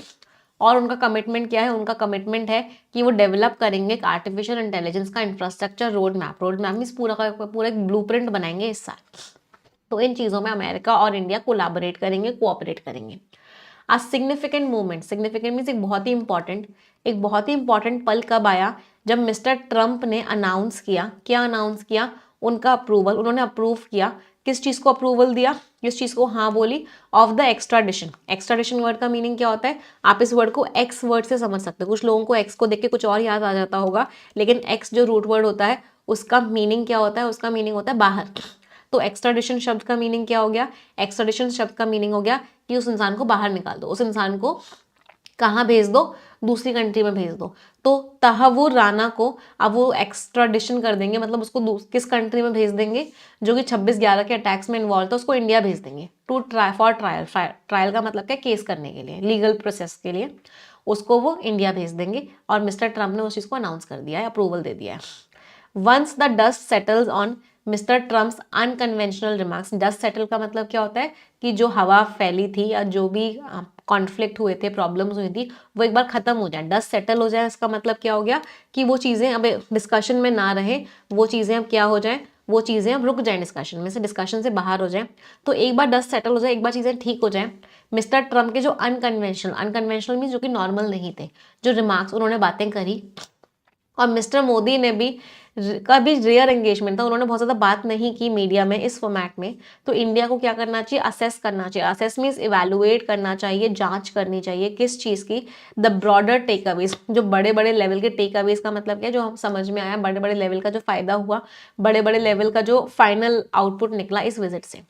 और उनका कमिटमेंट क्या है, उनका कमिटमेंट है कि वो डेवलप करेंगे एक आर्टिफिशियल इंटेलिजेंस का इंफ्रास्ट्रक्चर रोड मैप मीन्स पूरा का पूरा एक ब्लूप्रिंट बनाएंगे इस साल। तो इन चीज़ों में अमेरिका और इंडिया कोलैबोरेट करेंगे, कोऑपरेट करेंगे। आ सिग्निफिकेंट मूवमेंट, सिग्निफिकेंट मीन्स एक बहुत ही इंपॉर्टेंट पल कब आया, जब मिस्टर ट्रंप ने अनाउंस किया, क्या अनाउंस किया, उनका अप्रूवल, उन्होंने अप्रूव किया, किस चीज़ को अप्रूवल दिया, किस चीज़ को हाँ बोली, of the extradition. Extradition word का मीनिंग क्या होता है, आप इस वर्ड को एक्स वर्ड से समझ सकते हो, कुछ लोगों को एक्स को देख के कुछ और याद आ जाता होगा, लेकिन एक्स जो रूट वर्ड होता है उसका मीनिंग क्या होता है, उसका मीनिंग होता है बाहर। तो एक्स्ट्राडिशन शब्द का मीनिंग क्या हो गया, एक्स्ट्राडिशन शब्द का मीनिंग हो गया कि उस इंसान को बाहर निकाल दो, उस इंसान को कहाँ भेज दो, दूसरी कंट्री में भेज दो। तो तहव्वुर राना को अब वो एक्स्ट्राडिशन कर देंगे, मतलब उसको किस कंट्री में भेज देंगे, जो कि 26/11 के अटैक्स में इन्वॉल्व था, उसको इंडिया भेज देंगे टू फॉर ट्रायल। ट्रायल का मतलब क्या, केस करने के लिए, लीगल प्रोसेस के लिए उसको वो इंडिया भेज देंगे। और मिस्टर ट्रंप ने उस चीज़ को अनाउंस कर दिया है, अप्रूवल दे दिया है। Once the dust settles on mister Trump's unconventional remarks, dust settle का मतलब क्या होता है कि जो हवा फैली थी या जो भी कॉन्फ्लिक्ट हुए थे, प्रॉब्लम्स हुई थी, वो एक बार खत्म हो जाए, डस्ट सेटल हो जाए, इसका मतलब क्या हो गया कि वो चीज़ें अब डिस्कशन में ना रहे, वो चीज़ें अब क्या हो जाए, वो चीज़ें अब रुक जाएं, डिस्कशन में से, डिस्कशन से बाहर हो जाए। तो एक बार डस्ट सेटल हो जाए, एक बार चीज़ें ठीक हो जाए, मिस्टर ट्रम्प के जो अनकन्वेंशनल मीन्स जो कि नॉर्मल नहीं थे, जो रिमार्क्स उन्होंने बातें करी, और मिस्टर मोदी ने भी का भी रेयर एंगेजमेंट था, उन्होंने बहुत ज़्यादा बात नहीं की मीडिया में इस फॉर्मेट में। तो इंडिया को क्या करना चाहिए, असेस करना चाहिए, असेस मीन्स इवेलुएट करना चाहिए, जांच करनी चाहिए किस चीज़ की, द ब्रॉडर टेक अवेज, जो बड़े बड़े लेवल के टेक अवेज का मतलब क्या है, जो हम समझ में आया, बड़े बड़े लेवल का जो फायदा हुआ, बड़े बड़े लेवल का जो फाइनल आउटपुट निकला इस विजिट से।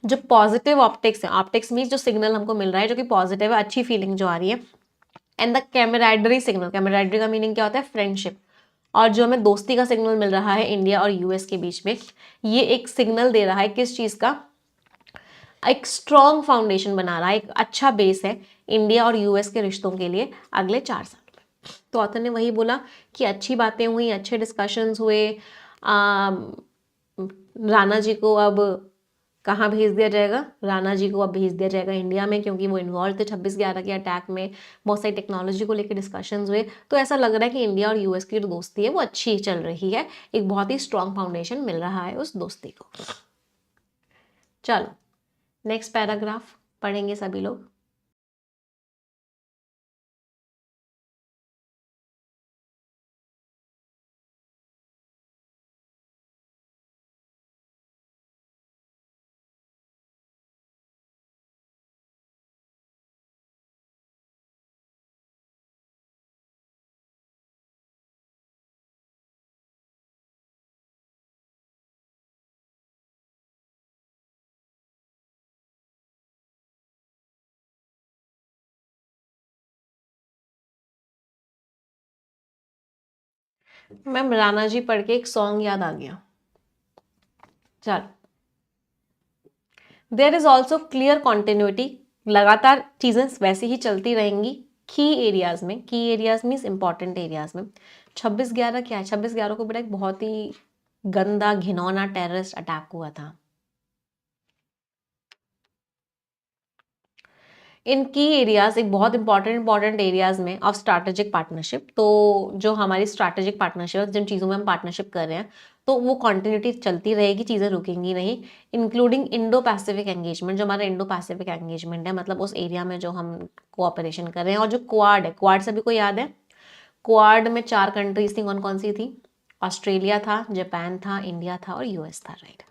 जो पॉजिटिव ऑप्टिक्स है, ऑप्टिक्स मीन्स जो सिग्नल हमको मिल रहा है जो कि पॉजिटिव है, अच्छी फीलिंग जो आ रही है, and the camaraderie signal, camaraderie का मीनिंग क्या होता है, फ्रेंडशिप, और जो हमें दोस्ती का सिग्नल मिल रहा है इंडिया और यूएस के बीच में, ये एक सिग्नल दे रहा है किस चीज़ का, एक स्ट्रॉन्ग फाउंडेशन बना रहा है, एक अच्छा बेस है इंडिया और यूएस के रिश्तों के लिए अगले 4 साल में। तो ऑथर ने वही बोला कि अच्छी बातें हुई, अच्छे डिस्कशंस हुए, राणा जी को अब कहाँ भेज दिया जाएगा, राणा जी को अब भेज दिया जाएगा इंडिया में, क्योंकि वो इन्वॉल्व थे 26/11 के अटैक में, बहुत सारी टेक्नोलॉजी को लेकर डिस्कशंस हुए। तो ऐसा लग रहा है कि इंडिया और यूएस की जो दोस्ती है वो अच्छी चल रही है, एक बहुत ही स्ट्रॉन्ग फाउंडेशन मिल रहा है उस दोस्ती को। चलो नेक्स्ट पैराग्राफ पढ़ेंगे सभी लोग। मैम राणा जी पढ़ के एक सॉन्ग याद आ गया। चलो, there is also clear continuity, लगातार चीज़ें वैसे ही चलती रहेंगी की एरियाज में, की एरियाज मीन्स इंपॉर्टेंट एरियाज में। 26/11 क्या है, 26/11 को बेटा एक बहुत ही गंदा घिनौना टेररिस्ट अटैक हुआ था। इन की एरियाज, एक बहुत इंपॉर्टेंट एरियाज में ऑफ स्ट्रैटेजिक पार्टनरशिप, तो जो हमारी स्ट्रैटेजिक पार्टनरशिप है, जिन चीज़ों में हम पार्टनरशिप कर रहे हैं, तो वो कॉन्टिन्यूटी चलती रहेगी, चीज़ें रुकेंगी नहीं, इंक्लूडिंग इंडो पैसिफिक एंगेजमेंट, जो हमारा इंडो पैसिफिक एंगेजमेंट है, मतलब उस एरिया में जो हम कोऑपरेशन कर रहे हैं। और जो क्वाड है, क्वाड सभी को याद है, क्वाड में 4 कंट्रीज थी, कौन कौन सी थी, ऑस्ट्रेलिया था, जापान था, इंडिया था और यूएस था, right.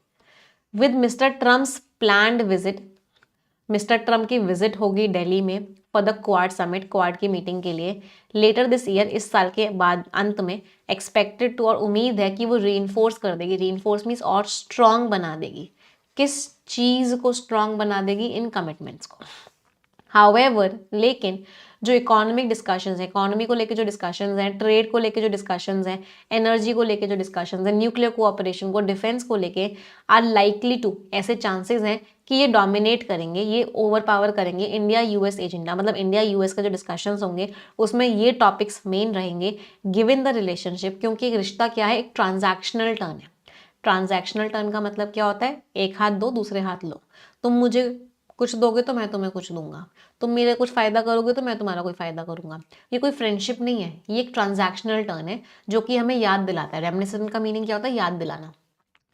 With mister Trump's planned visit, mister Trump की विजिट होगी दिल्ली में for the quad summit, quad की मीटिंग के लिए, लेटर दिस ईयर, इस साल के बाद अंत में, एक्सपेक्टेड टू, और उम्मीद है कि वो रीइंफोर्स कर देगी, रीइंफोर्स मीन्स और स्ट्रॉन्ग बना देगी, किस चीज़ को स्ट्रॉन्ग बना देगी, इन कमिटमेंट्स को। हाउएवर, लेकिन जो इकोनॉमिक डिस्कशंस है, इकोनॉमी को लेके जो डिस्कशंस हैं, ट्रेड को लेके जो डिस्कशंस हैं, एनर्जी को लेके जो डिस्कशंस हैं, न्यूक्लियर कोऑपरेशन को, डिफेंस को लेके आर लाइकली टू, ऐसे चांसेस हैं कि ये डोमिनेट करेंगे, ये ओवर पावर करेंगे इंडिया यूएस एजेंडा, मतलब इंडिया यूएस का जो डिस्कशंस होंगे उसमें ये टॉपिक्स मेन रहेंगे गिवन द रिलेशनशिप, क्योंकि एक रिश्ता क्या है, एक ट्रांजैक्शनल टर्न है। ट्रांजैक्शनल टर्न का मतलब क्या होता है, एक हाथ दो दूसरे हाथ लो, तुम मुझे कुछ दोगे तो मैं तुम्हें कुछ दूंगा, तुम मेरे कुछ फायदा करोगे तो मैं तुम्हारा कोई फायदा करूंगा। ये कोई फ्रेंडशिप नहीं है, ये एक ट्रांजैक्शनल टर्न है जो कि हमें याद दिलाता है। रेमिनिसेंस का मीनिंग क्या होता है, याद दिलाना।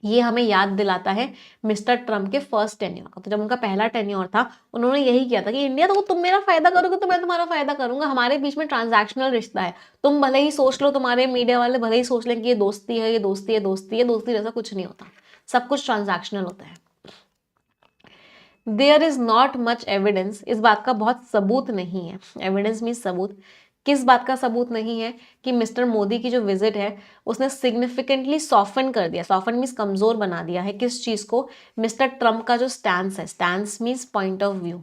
ये हमें याद दिलाता है मिस्टर ट्रम्प के फर्स्ट टेन्योर का। तो जब उनका पहला टेन्योर था उन्होंने यही किया था कि इंडिया तो तुम मेरा फायदा करोगे तो मैं तुम्हारा फायदा करूंगा, हमारे बीच में ट्रांजैक्शनल रिश्ता है। तुम भले ही सोच लो, तुम्हारे मीडिया वाले भले ही सोच लें कि ये दोस्ती है, ये दोस्ती है, दोस्ती है, दोस्ती जैसा कुछ नहीं होता, सब कुछ ट्रांजैक्शनल होता है। There is not much evidence, इस बात का बहुत सबूत नहीं है। एविडेंस मीन सबूत। किस बात का सबूत नहीं है कि मिस्टर मोदी की जो विजिट है उसने सिग्निफिकेंटली सॉफन कर दिया, सॉफन मीन्स कमजोर बना दिया है किस चीज को, मिस्टर ट्रम्प का जो स्टैंस है, stance means point of view.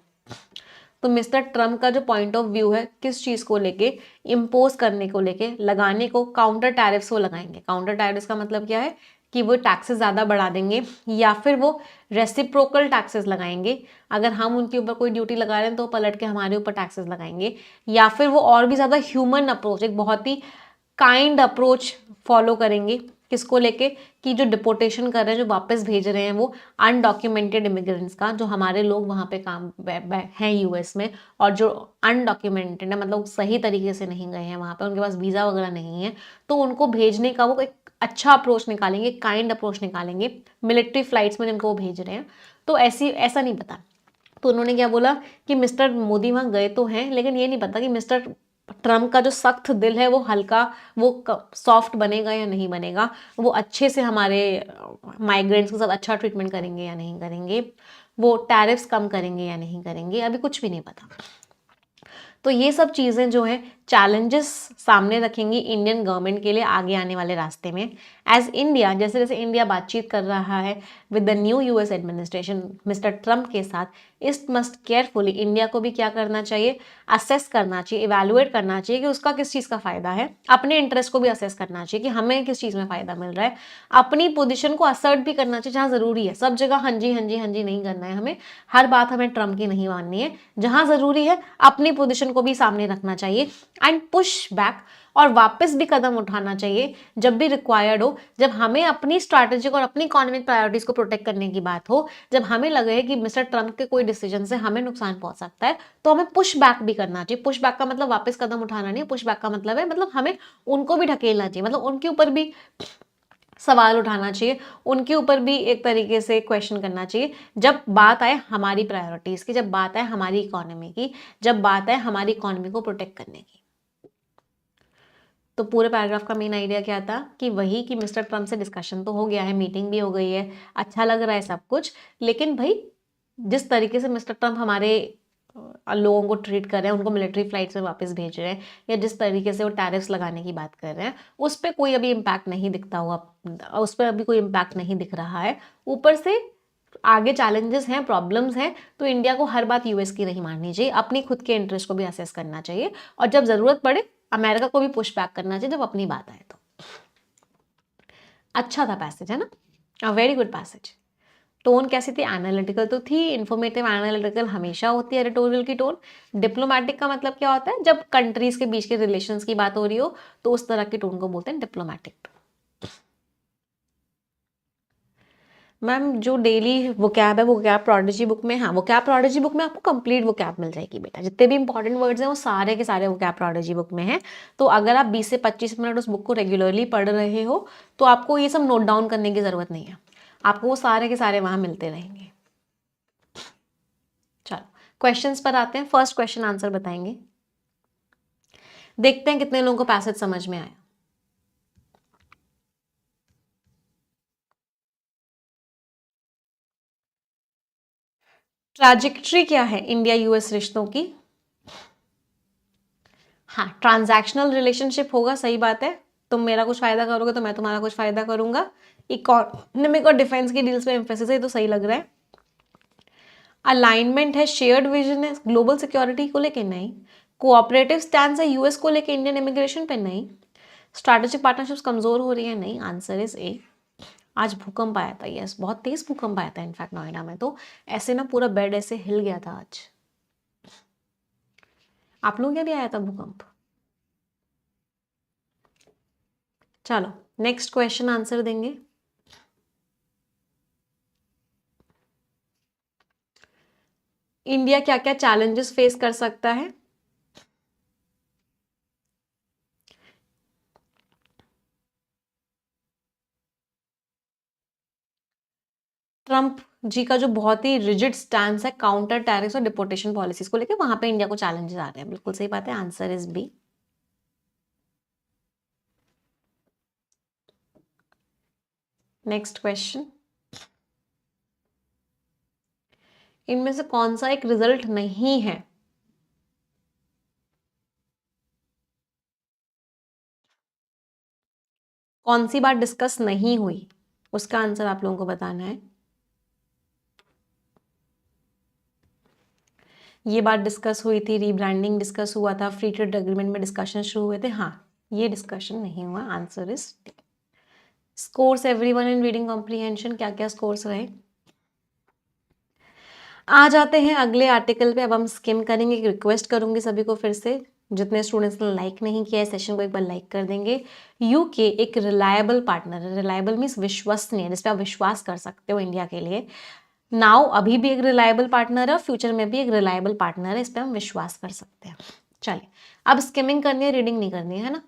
तो मिस्टर ट्रम्प का जो पॉइंट ऑफ व्यू है किस चीज को लेके, इम्पोज करने को लेके, लगाने को, काउंटर टैरिफ्स वो लगाएंगे। काउंटर टैरिफ्स का मतलब क्या है कि वो टैक्सेस ज़्यादा बढ़ा देंगे या फिर वो रेसिप्रोकल टैक्सेस लगाएंगे। अगर हम उनके ऊपर कोई ड्यूटी लगा रहे हैं तो पलट के हमारे ऊपर टैक्सेस लगाएंगे, या फिर वो और भी ज़्यादा ह्यूमन अप्रोच, एक बहुत ही काइंड अप्रोच फॉलो करेंगे। किसको लेके, कि जो डिपोर्टेशन कर रहे हैं, जो वापस भेज रहे हैं वो अनडॉक्यूमेंटेड इमिग्रेंट्स का, जो हमारे लोग वहाँ पे काम हैं यूएस में और जो अनडॉक्यूमेंटेड है, मतलब सही तरीके से नहीं गए हैं वहाँ पे, उनके पास वीज़ा वगैरह नहीं है, तो उनको भेजने का वो एक अच्छा अप्रोच निकालेंगे, काइंड अप्रोच निकालेंगे मिलिट्री फ्लाइट्स में जिनको वो भेज रहे हैं। तो ऐसा नहीं पता। तो उन्होंने क्या बोला कि मिस्टर मोदी वहाँ गए तो हैं, लेकिन ये नहीं पता कि मिस्टर ट्रम्प का जो सख्त दिल है वो हल्का, वो सॉफ्ट बनेगा या नहीं बनेगा, वो अच्छे से हमारे माइग्रेंट्स के साथ अच्छा ट्रीटमेंट करेंगे या नहीं करेंगे, वो टैरिफ्स कम करेंगे या नहीं करेंगे, अभी कुछ भी नहीं पता। तो ये सब चीज़ें जो हैं चैलेंजेस सामने रखेंगी इंडियन गवर्नमेंट के लिए आगे आने वाले रास्ते में। एज इंडिया, जैसे जैसे इंडिया बातचीत कर रहा है with the new US administration mister Trump के साथ, इस मस्ट केयरफुली, इंडिया को भी क्या करना चाहिए, असेस करना चाहिए, इवेलुएट करना चाहिए कि उसका किस चीज़ का फ़ायदा है, अपने इंटरेस्ट को भी असेस करना चाहिए कि हमें किस चीज़ में फ़ायदा मिल रहा है, अपनी पोजीशन को असर्ट भी करना चाहिए जहाँ ज़रूरी है। सब जगह हाँ जी हाँ जी हाँ जी नहीं करना है हमें, हर बात हमें ट्रम्प की नहीं माननी है, जहाँ ज़रूरी है अपनी पोजीशन को भी सामने रखना चाहिए एंड पुश बैक, और वापस भी कदम उठाना चाहिए जब भी रिक्वायर्ड हो, जब हमें अपनी स्ट्रैटेजिक और अपनी इकोनॉमिक प्रायोरिटीज को प्रोटेक्ट करने की बात हो, जब हमें लगे कि मिस्टर ट्रम्प के कोई डिसीजन से हमें नुकसान पहुंच सकता है, तो हमें पुश बैक भी करना चाहिए। पुश बैक का मतलब वापस कदम उठाना नहीं, पुश बैक का मतलब है मतलब हमें उनको भी ढकेलना चाहिए, मतलब उनके ऊपर भी सवाल उठाना चाहिए, उनके ऊपर भी एक तरीके से क्वेश्चन करना चाहिए जब बात आए हमारी प्रायोरिटीज की, जब बात आए हमारी इकोनॉमी की, जब बात आए हमारी इकोनॉमी को प्रोटेक्ट करने की। तो पूरे पैराग्राफ का मेन आइडिया क्या था कि वही कि मिस्टर ट्रम्प से डिस्कशन तो हो गया है, मीटिंग भी हो गई है, अच्छा लग रहा है सब कुछ, लेकिन भाई जिस तरीके से मिस्टर ट्रम्प हमारे लोगों को ट्रीट कर रहे हैं, उनको मिलिट्री फ्लाइट्स में वापस भेज रहे हैं, या जिस तरीके से वो टैरिफ्स लगाने की बात कर रहे हैं, उस पर कोई अभी इम्पैक्ट नहीं दिखता हुआ, उस पर अभी कोई इम्पैक्ट नहीं दिख रहा है। ऊपर से आगे चैलेंजेस हैं, प्रॉब्लम्स हैं, तो इंडिया को हर बात यूएस की नहीं माननी चाहिए, अपनी खुद के इंटरेस्ट को भी असेस करना चाहिए, और जब जरूरत पड़े अमेरिका को भी पुश बैक करना चाहिए जब अपनी बात आए तो। अच्छा था पैसेज, है ना, a very good passage. Tone कैसी थी, एनालिटिकल तो थी, इन्फॉर्मेटिव एनालिटिकल हमेशा होती है एडिटोरियल की टोन। डिप्लोमेटिक का मतलब क्या होता है, जब कंट्रीज के बीच के रिलेशंस की बात हो रही हो तो उस तरह की टोन को बोलते हैं डिप्लोमेटिक टोन। मैम जो डेली वोकैब है, वोकैब प्रोडिजी बुक में, हाँ वोकैब प्रोडिजी बुक में आपको कंप्लीट वोकैब मिल जाएगी बेटा, जितने भी इंपॉर्टेंट वर्ड्स हैं वो सारे के सारे वोकैब प्रोडिजी बुक में हैं। तो अगर आप 20 से 25 मिनट उस बुक को रेगुलरली पढ़ रहे हो तो आपको ये सब नोट डाउन करने की ज़रूरत नहीं है, आपको वो सारे के सारे वहाँ मिलते रहेंगे। चलो क्वेश्चंस पर आते हैं, फर्स्ट क्वेश्चन आंसर बताएंगे, देखते हैं कितने लोगों को पैसेज समझ में आया। ट्रैजेक्टरी क्या है इंडिया यूएस रिश्तों की, हाँ ट्रांजैक्शनल रिलेशनशिप होगा, सही बात है, तुम मेरा कुछ फायदा करोगे तो मैं तुम्हारा कुछ फायदा करूंगा, इकोनॉमिक और डिफेंस की डील्स पे एम्फेसिस है, तो सही लग रहा है। अलाइनमेंट है, शेयर्ड विजन है, ग्लोबल सिक्योरिटी को लेके नहीं, कोऑपरेटिव स्टैंड है यूएस को लेके इंडियन इमिग्रेशन पे? नहीं। स्ट्रैटेजिक पार्टनरशिप्स कमजोर हो रही है? नहीं, आंसर इज ए। आज भूकंप आया था, यस, बहुत तेज भूकंप आया था इनफैक्ट नोएडा में, तो ऐसे ना पूरा बेड ऐसे हिल गया था आज। आप लोग क्या भी आया था भूकंप? चलो नेक्स्ट क्वेश्चन आंसर देंगे। इंडिया क्या क्या चैलेंजेस फेस कर सकता है? ट्रंप जी का जो बहुत ही रिजिड स्टैंड है काउंटर टैरिफ्स और डिपोर्टेशन पॉलिसीज को लेकर, वहां पे इंडिया को चैलेंजेस आ रहे हैं। बिल्कुल सही बात है, answer is B. Next question, इनमें से कौन सा एक रिजल्ट नहीं है? कौन सी बात डिस्कस नहीं हुई, उसका आंसर आप लोगों को बताना है। ये बात डिस्कस हुई थी, रीब्रांडिंग डिस्कस हुआ था, फ्री ट्रेड एग्रीमेंट में डिस्कशन शुरू हुए थे। हाँ, ये डिस्कशन नहीं हुआ, answer is D. Scores everyone in reading comprehension, क्या क्या स्कोर्स रहे? आ जाते हैं अगले आर्टिकल पे। अब हम स्किम करेंगे। रिक्वेस्ट करूंगी सभी को फिर से, जितने स्टूडेंट्स ने लाइक नहीं किया है सेशन को एक बार लाइक कर देंगे। यूके एक रिलायबल पार्टनर है। रिलायबल मीन्स विश्वसनीय, जिस पे आप विश्वास कर सकते हो इंडिया के लिए। नाउ अभी भी एक रिलायबल पार्टनर है, फ्यूचर में भी एक रिलायबल पार्टनर है, इस पर हम विश्वास कर सकते हैं। चलिए, अब स्किमिंग करनी है, रीडिंग नहीं करनी है ना।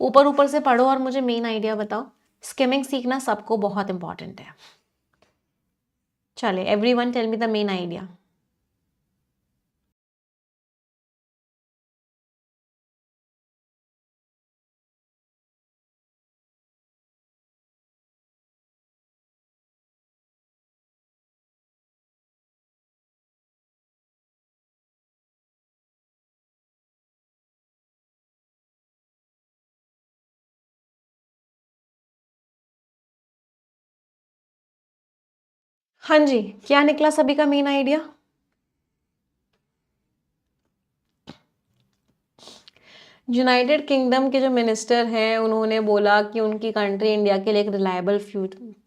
ऊपर ऊपर से पढ़ो और मुझे मेन आइडिया बताओ। स्किमिंग सीखना सबको बहुत इंपॉर्टेंट है। चलिए, everyone tell me the main idea. हाँ जी, क्या निकला सभी का मेन आइडिया? यूनाइटेड किंगडम के जो मिनिस्टर हैं उन्होंने बोला कि उनकी कंट्री इंडिया के लिए एक रिलायबल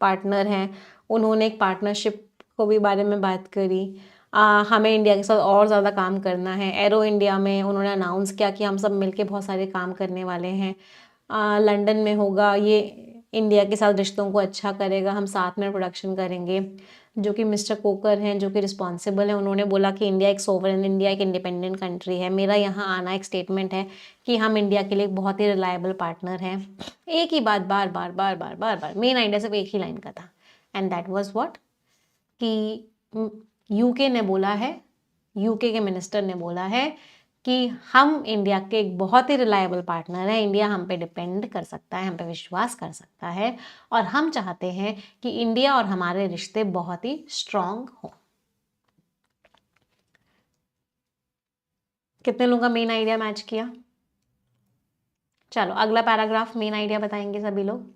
पार्टनर है। उन्होंने एक पार्टनरशिप को भी बारे में बात करी। हमें इंडिया के साथ और ज़्यादा काम करना है। एरो इंडिया में उन्होंने अनाउंस किया कि हम सब मिलके बहुत सारे काम करने वाले हैं। लंदन में होगा ये, इंडिया के साथ रिश्तों को अच्छा करेगा, हम साथ में प्रोडक्शन करेंगे। जो कि मिस्टर कोकर हैं, जो कि रिस्पॉन्सिबल हैं, उन्होंने बोला कि इंडिया एक सोवरेन, इंडिया एक इंडिपेंडेंट कंट्री है। मेरा यहाँ आना एक स्टेटमेंट है कि हम इंडिया के लिए एक बहुत ही रिलायबल पार्टनर हैं। एक ही बात बार बार बार बार बार बार, मेन आइडिया सिर्फ एक ही लाइन का था, एंड दैट वाज व्हाट, कि यूके ने बोला है, यूके के मिनिस्टर ने बोला है कि हम इंडिया के एक बहुत ही रिलायबल पार्टनर हैं। इंडिया हम पे डिपेंड कर सकता है, हम पे विश्वास कर सकता है, और हम चाहते हैं कि इंडिया और हमारे रिश्ते बहुत ही स्ट्रांग हों। कितने लोगों का मेन आइडिया मैच किया? चलो अगला पैराग्राफ, मेन आइडिया बताएंगे सभी लोग।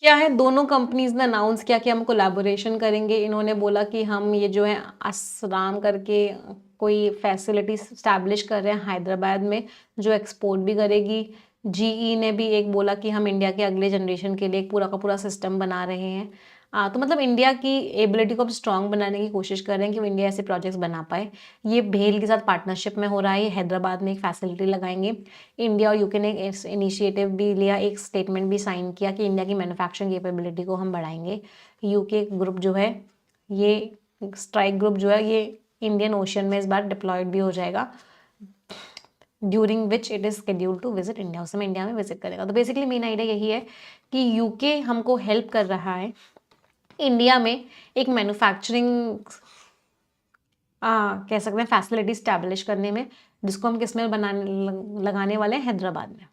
क्या है, दोनों कंपनीज ने अनाउंस किया कि हम कोलैबोरेशन करेंगे। इन्होंने बोला कि हम ये जो है असराम करके कोई फैसिलिटी स्टैब्लिश कर रहे हैं हैदराबाद में, जो एक्सपोर्ट भी करेगी। जीई ने भी एक बोला कि हम इंडिया के अगले जनरेशन के लिए एक पूरा का पूरा सिस्टम बना रहे हैं। तो मतलब इंडिया की एबिलिटी को अब स्ट्रॉन्ग बनाने की कोशिश कर रहे हैं कि वो इंडिया ऐसे प्रोजेक्ट्स बना पाए। ये भेल के साथ पार्टनरशिप में हो रहा है। ये हैदराबाद में एक फैसिलिटी लगाएंगे। इंडिया और यूके ने इस इनिशिएटिव भी लिया, एक स्टेटमेंट भी साइन किया कि इंडिया की मैन्युफैक्चरिंग कैपेबिलिटी को हम बढ़ाएंगे। यूके ग्रुप जो है, ये स्ट्राइक ग्रुप जो है, ये इंडियन ओशन में इस बार डिप्लॉयड भी हो जाएगा। During which it is scheduled to visit India, उस समय इंडिया में विजिट करेगा। तो बेसिकली मेन आइडिया यही है कि यूके हमको हेल्प कर रहा है इंडिया में एक मैन्युफैक्चरिंग कह सकते हैं फैसिलिटी स्टैब्लिश करने में, जिसको हम किस में बनाने लगाने वाले हैं, हैदराबाद में।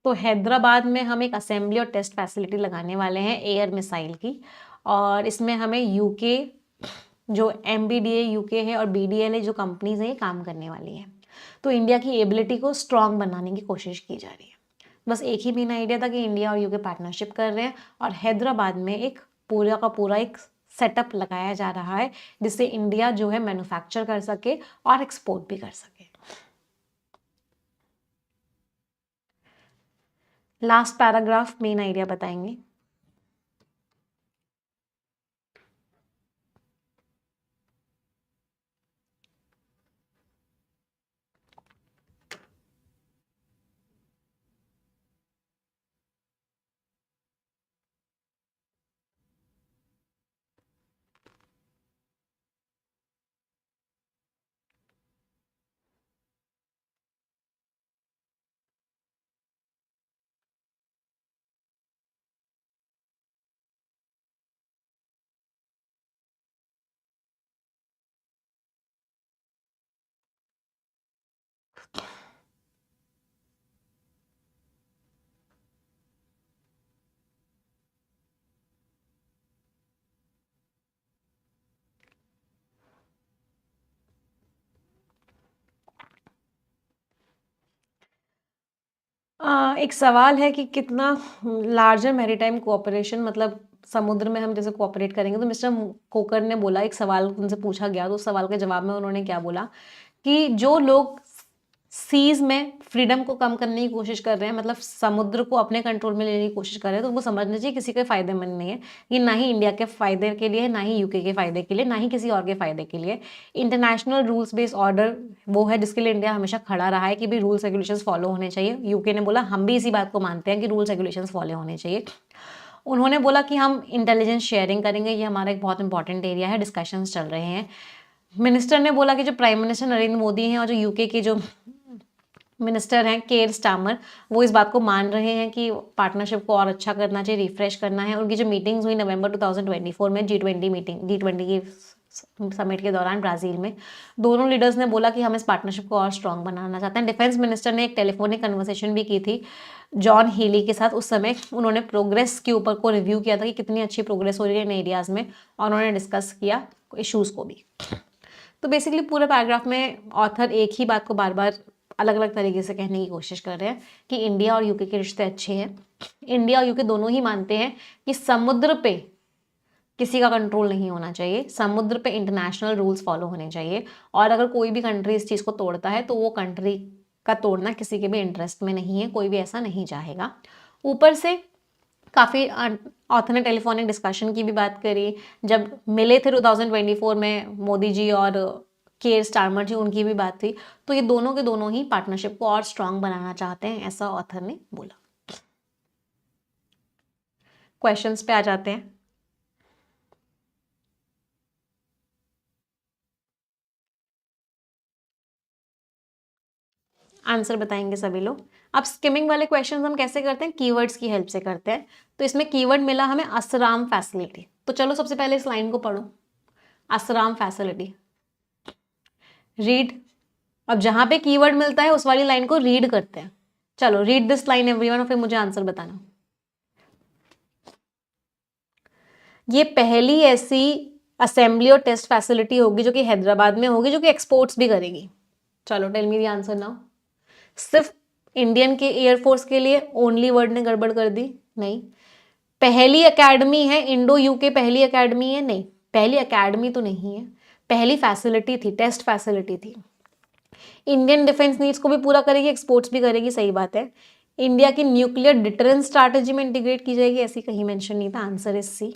तो हैदराबाद में हम एक असेंबली और टेस्ट फैसिलिटी लगाने वाले हैं एयर मिसाइल की, और इसमें हमें यूके जो MBDA यूके है और BDL जो कंपनीज हैं ये काम करने वाली है। तो इंडिया की एबिलिटी को स्ट्रांग बनाने की कोशिश की जा रही है। बस एक ही मेन आइडिया था कि इंडिया और यूके पार्टनरशिप कर रहे हैं और हैदराबाद में एक पूरा का पूरा एक सेटअप लगाया जा रहा है जिससे इंडिया जो है मैन्युफैक्चर कर सके और एक्सपोर्ट भी कर सके। लास्ट पैराग्राफ मेन आइडिया बताएंगे। एक सवाल है कि कितना लार्जर मैरीटाइम कोऑपरेशन, मतलब समुद्र में हम जैसे कोऑपरेट करेंगे। तो मिस्टर कोकर ने बोला, एक सवाल उनसे पूछा गया तो उस सवाल के जवाब में उन्होंने क्या बोला कि जो लोग सीज में फ्रीडम को कम करने की कोशिश कर रहे हैं, मतलब समुद्र को अपने कंट्रोल में लेने की कोशिश कर रहे हैं, तो उनको समझना चाहिए किसी के फायदेमंद नहीं है। ये ना ही इंडिया के फायदे के लिए, ना ही यूके के फायदे के लिए, ना ही किसी और के फायदे के लिए। इंटरनेशनल रूल्स बेस्ड ऑर्डर वो है जिसके लिए इंडिया हमेशा खड़ा रहा है कि भी रूल्स रेगुलेशंस फॉलो होने चाहिए। यूके ने बोला हम भी इसी बात को मानते हैं कि रूल्स रेगुलेशंस फॉलो होने चाहिए। उन्होंने बोला कि हम इंटेलिजेंस शेयरिंग करेंगे, ये हमारा एक बहुत इंपॉर्टेंट एरिया है, डिस्कशंस चल रहे हैं। मिनिस्टर ने बोला कि जो प्राइम मिनिस्टर नरेंद्र मोदी हैं और जो यूके के जो मिनिस्टर हैं केयर स्टामर, वो इस बात को मान रहे हैं कि पार्टनरशिप को और अच्छा करना चाहिए, रिफ्रेश करना है। उनकी जो मीटिंग्स हुई नवंबर 2024 में G20 मीटिंग, G20 की समिट के दौरान ब्राजील में, दोनों लीडर्स ने बोला कि हम इस पार्टनरशिप को और स्ट्रांग बनाना चाहते हैं। डिफेंस मिनिस्टर ने एक टेलीफोनिक कन्वर्सेशन भी की थी जॉन हीली के साथ। उस समय उन्होंने प्रोग्रेस के ऊपर को रिव्यू किया था कि कितनी अच्छी प्रोग्रेस हो रही है इन एरियाज में, और उन्होंने डिस्कस किया इश्यूज को भी। तो बेसिकली पूरे पैराग्राफ में ऑथर एक ही बात को बार बार अलग अलग तरीके से कहने की कोशिश कर रहे हैं कि इंडिया और यूके के रिश्ते अच्छे हैं। इंडिया और यूके दोनों ही मानते हैं कि समुद्र पे किसी का कंट्रोल नहीं होना चाहिए, समुद्र पे इंटरनेशनल रूल्स फॉलो होने चाहिए, और अगर कोई भी कंट्री इस चीज़ को तोड़ता है तो वो कंट्री का तोड़ना किसी के भी इंटरेस्ट में नहीं है, कोई भी ऐसा नहीं चाहेगा। ऊपर से काफ़ी ऑथर ने टेलीफोनिक डिस्कशन की भी बात करी, जब मिले थे 2024 में मोदी जी और केयर स्टारमर जी, उनकी भी बात थी। तो ये दोनों के दोनों ही पार्टनरशिप को और स्ट्रांग बनाना चाहते हैं, ऐसा ऑथर ने बोला। क्वेश्चंस पे आ जाते हैं। आंसर बताएंगे सभी लोग। अब स्किमिंग वाले क्वेश्चंस हम कैसे करते हैं, कीवर्ड्स की हेल्प से करते हैं। तो इसमें कीवर्ड मिला हमें असराम फैसिलिटी। तो चलो सबसे पहले इस लाइन को पढ़ो, असराम फैसिलिटी, रीड। अब जहां पे कीवर्ड मिलता है उस वाली लाइन को रीड करते हैं। चलो रीड दिस लाइन एवरीवन और फिर मुझे आंसर बताना। ये पहली ऐसी असेंबली और टेस्ट फैसिलिटी होगी जो कि हैदराबाद में होगी, जो कि एक्सपोर्ट्स भी करेगी। चलो tell me the answer now. सिर्फ इंडियन के एयरफोर्स के लिए, ओनली वर्ड ने गड़बड़ कर दी, नहीं। पहली एकेडमी है, इंडो यूके पहली एकेडमी है, नहीं। पहली एकेडमी तो नहीं है, पहली फैसिलिटी थी, टेस्ट फैसिलिटी थी। इंडियन डिफेंस नीड्स को भी पूरा करेगी, एक्सपोर्ट्स भी करेगी, सही बात है। इंडिया की न्यूक्लियर डिटरेंस स्ट्रैटेजी में इंटीग्रेट की जाएगी, ऐसी कहीं मेंशन नहीं था, answer is C.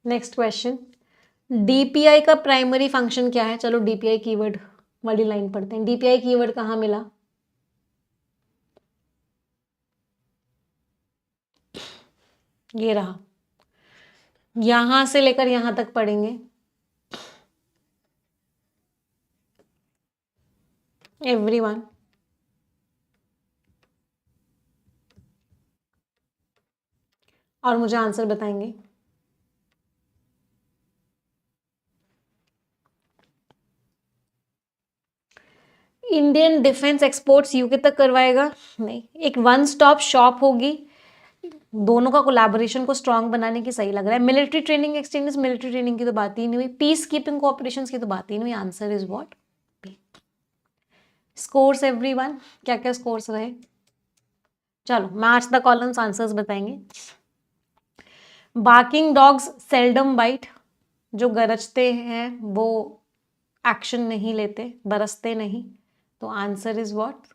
Next question, DPI का प्राइमरी फंक्शन क्या है। चलो डीपीआई कीवर्ड वाली लाइन पढ़ते हैं। डीपीआई कीवर्ड कहाँ मिला, ये रहा, यहां से लेकर यहां तक पढ़ेंगे। एवरीवन। और मुझे आंसर बताएंगे। इंडियन डिफेंस एक्सपोर्ट्स यूके तक करवाएगा? नहीं, एक वन स्टॉप शॉप होगी, दोनों का कोलैबोरेशन को स्ट्रांग बनाने की। सही लग रहा है। Military training exchanges, military training की तो बात ही नहीं हुई। पीस कीपिंग कोऑपरेशन की तो बात ही नहीं हुई। Answer is what? B. Scores everyone, क्या क्या स्कोर्स रहे? चलो मैच द कॉलम्स, आंसर्स बताएंगे। बार्किंग डॉग्स सेल्डम बाइट, जो गरजते हैं वो एक्शन नहीं लेते, बरसते नहीं। तो answer is what?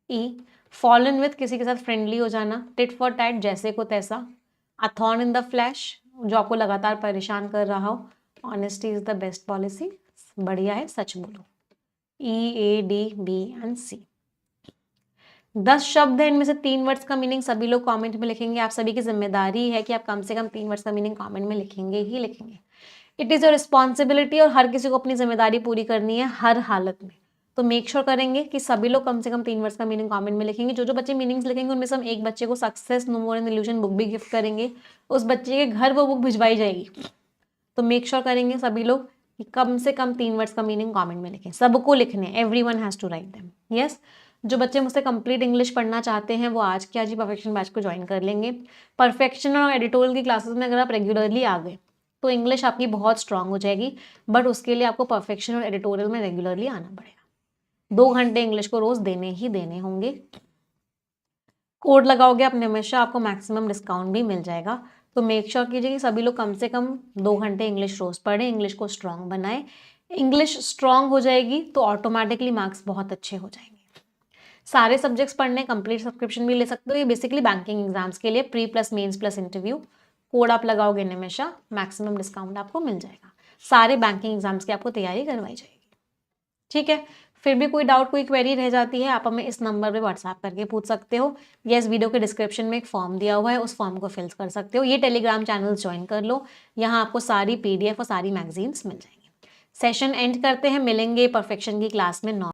E. Fallen with, किसी के साथ फ्रेंडली हो जाना। टिट फॉर टैट, जैसे को तैसा। अथॉर्न इन द फ्लैश, जो आपको लगातार परेशान कर रहा हो। Honesty is the best policy, बढ़िया है, सच बोलो। EADBC। 10 शब्द है, इनमें से 3 वर्ड्स का मीनिंग सभी लोग कमेंट में लिखेंगे। आप सभी की जिम्मेदारी है कि आप कम से कम 3 वर्ड्स का मीनिंग कमेंट में लिखेंगे ही लिखेंगे। इट इज़ योर रिस्पॉन्सिबिलिटी, और हर किसी को अपनी जिम्मेदारी पूरी करनी है हर हालत में। तो मेक श्योर करेंगे कि सभी लोग कम से कम 3 वर्ड्स का मीनिंग कमेंट में लिखेंगे। जो जो बच्चे मीनिंग्स लिखेंगे उनमें से हम एक बच्चे को success no more an illusion book भी गिफ्ट करेंगे। उस बच्चे के घर वो बुक भिजवाई जाएगी। तो मेक श्योर करेंगे सभी लोग कि कम से कम 3 वर्ड्स का मीनिंग कमेंट में लिखें। सबको लिखने, everyone has to write them. Yes. जो बच्चे मुझसे कंप्लीट इंग्लिश पढ़ना चाहते हैं वो आज के आज ही परफेक्शन बैच को ज्वाइन कर लेंगे। परफेक्शन और एडिटोरियल की क्लासेस में अगर आप रेगुलरली आ गए तो इंग्लिश आपकी बहुत स्ट्रांग हो जाएगी, बट उसके लिए आपको परफेक्शन और एडिटोरियल में रेगुलरली आना पड़ेगा। 2 घंटे इंग्लिश को रोज देने ही देने होंगे। कोड लगाओगे आपने हमेशा, आपको मैक्सिमम डिस्काउंट भी मिल जाएगा। तो मेक श्योर कीजिए कि सभी लोग कम से कम 2 घंटे इंग्लिश रोज पढ़ें, इंग्लिश को स्ट्रांग बनाएं। इंग्लिश स्ट्रांग हो जाएगी तो ऑटोमेटिकली मार्क्स बहुत अच्छे हो जाएंगे। सारे सब्जेक्ट्स पढ़ने कंप्लीट सब्सक्रिप्शन भी ले सकते हो। ये बेसिकली बैंकिंग एग्जाम्स के लिए pre plus mains plus interview. Code आप लगाओगे निमेशा, मैक्सिमम डिस्काउंट आपको मिल जाएगा। सारे बैंकिंग एग्जाम्स की आपको तैयारी करवाई जाएगी। ठीक है। फिर भी कोई डाउट, कोई क्वेरी रह जाती है, आप हमें इस नंबर पे व्हाट्सएप करके पूछ सकते हो, या इस वीडियो के डिस्क्रिप्शन में एक फॉर्म दिया हुआ है, उस फॉर्म को फिल कर सकते हो। ये टेलीग्राम चैनल ज्वाइन कर लो, यहाँ आपको सारी PDF और सारी मैगजीन्स मिल जाएंगी। सेशन एंड करते हैं, मिलेंगे परफेक्शन की क्लास में 9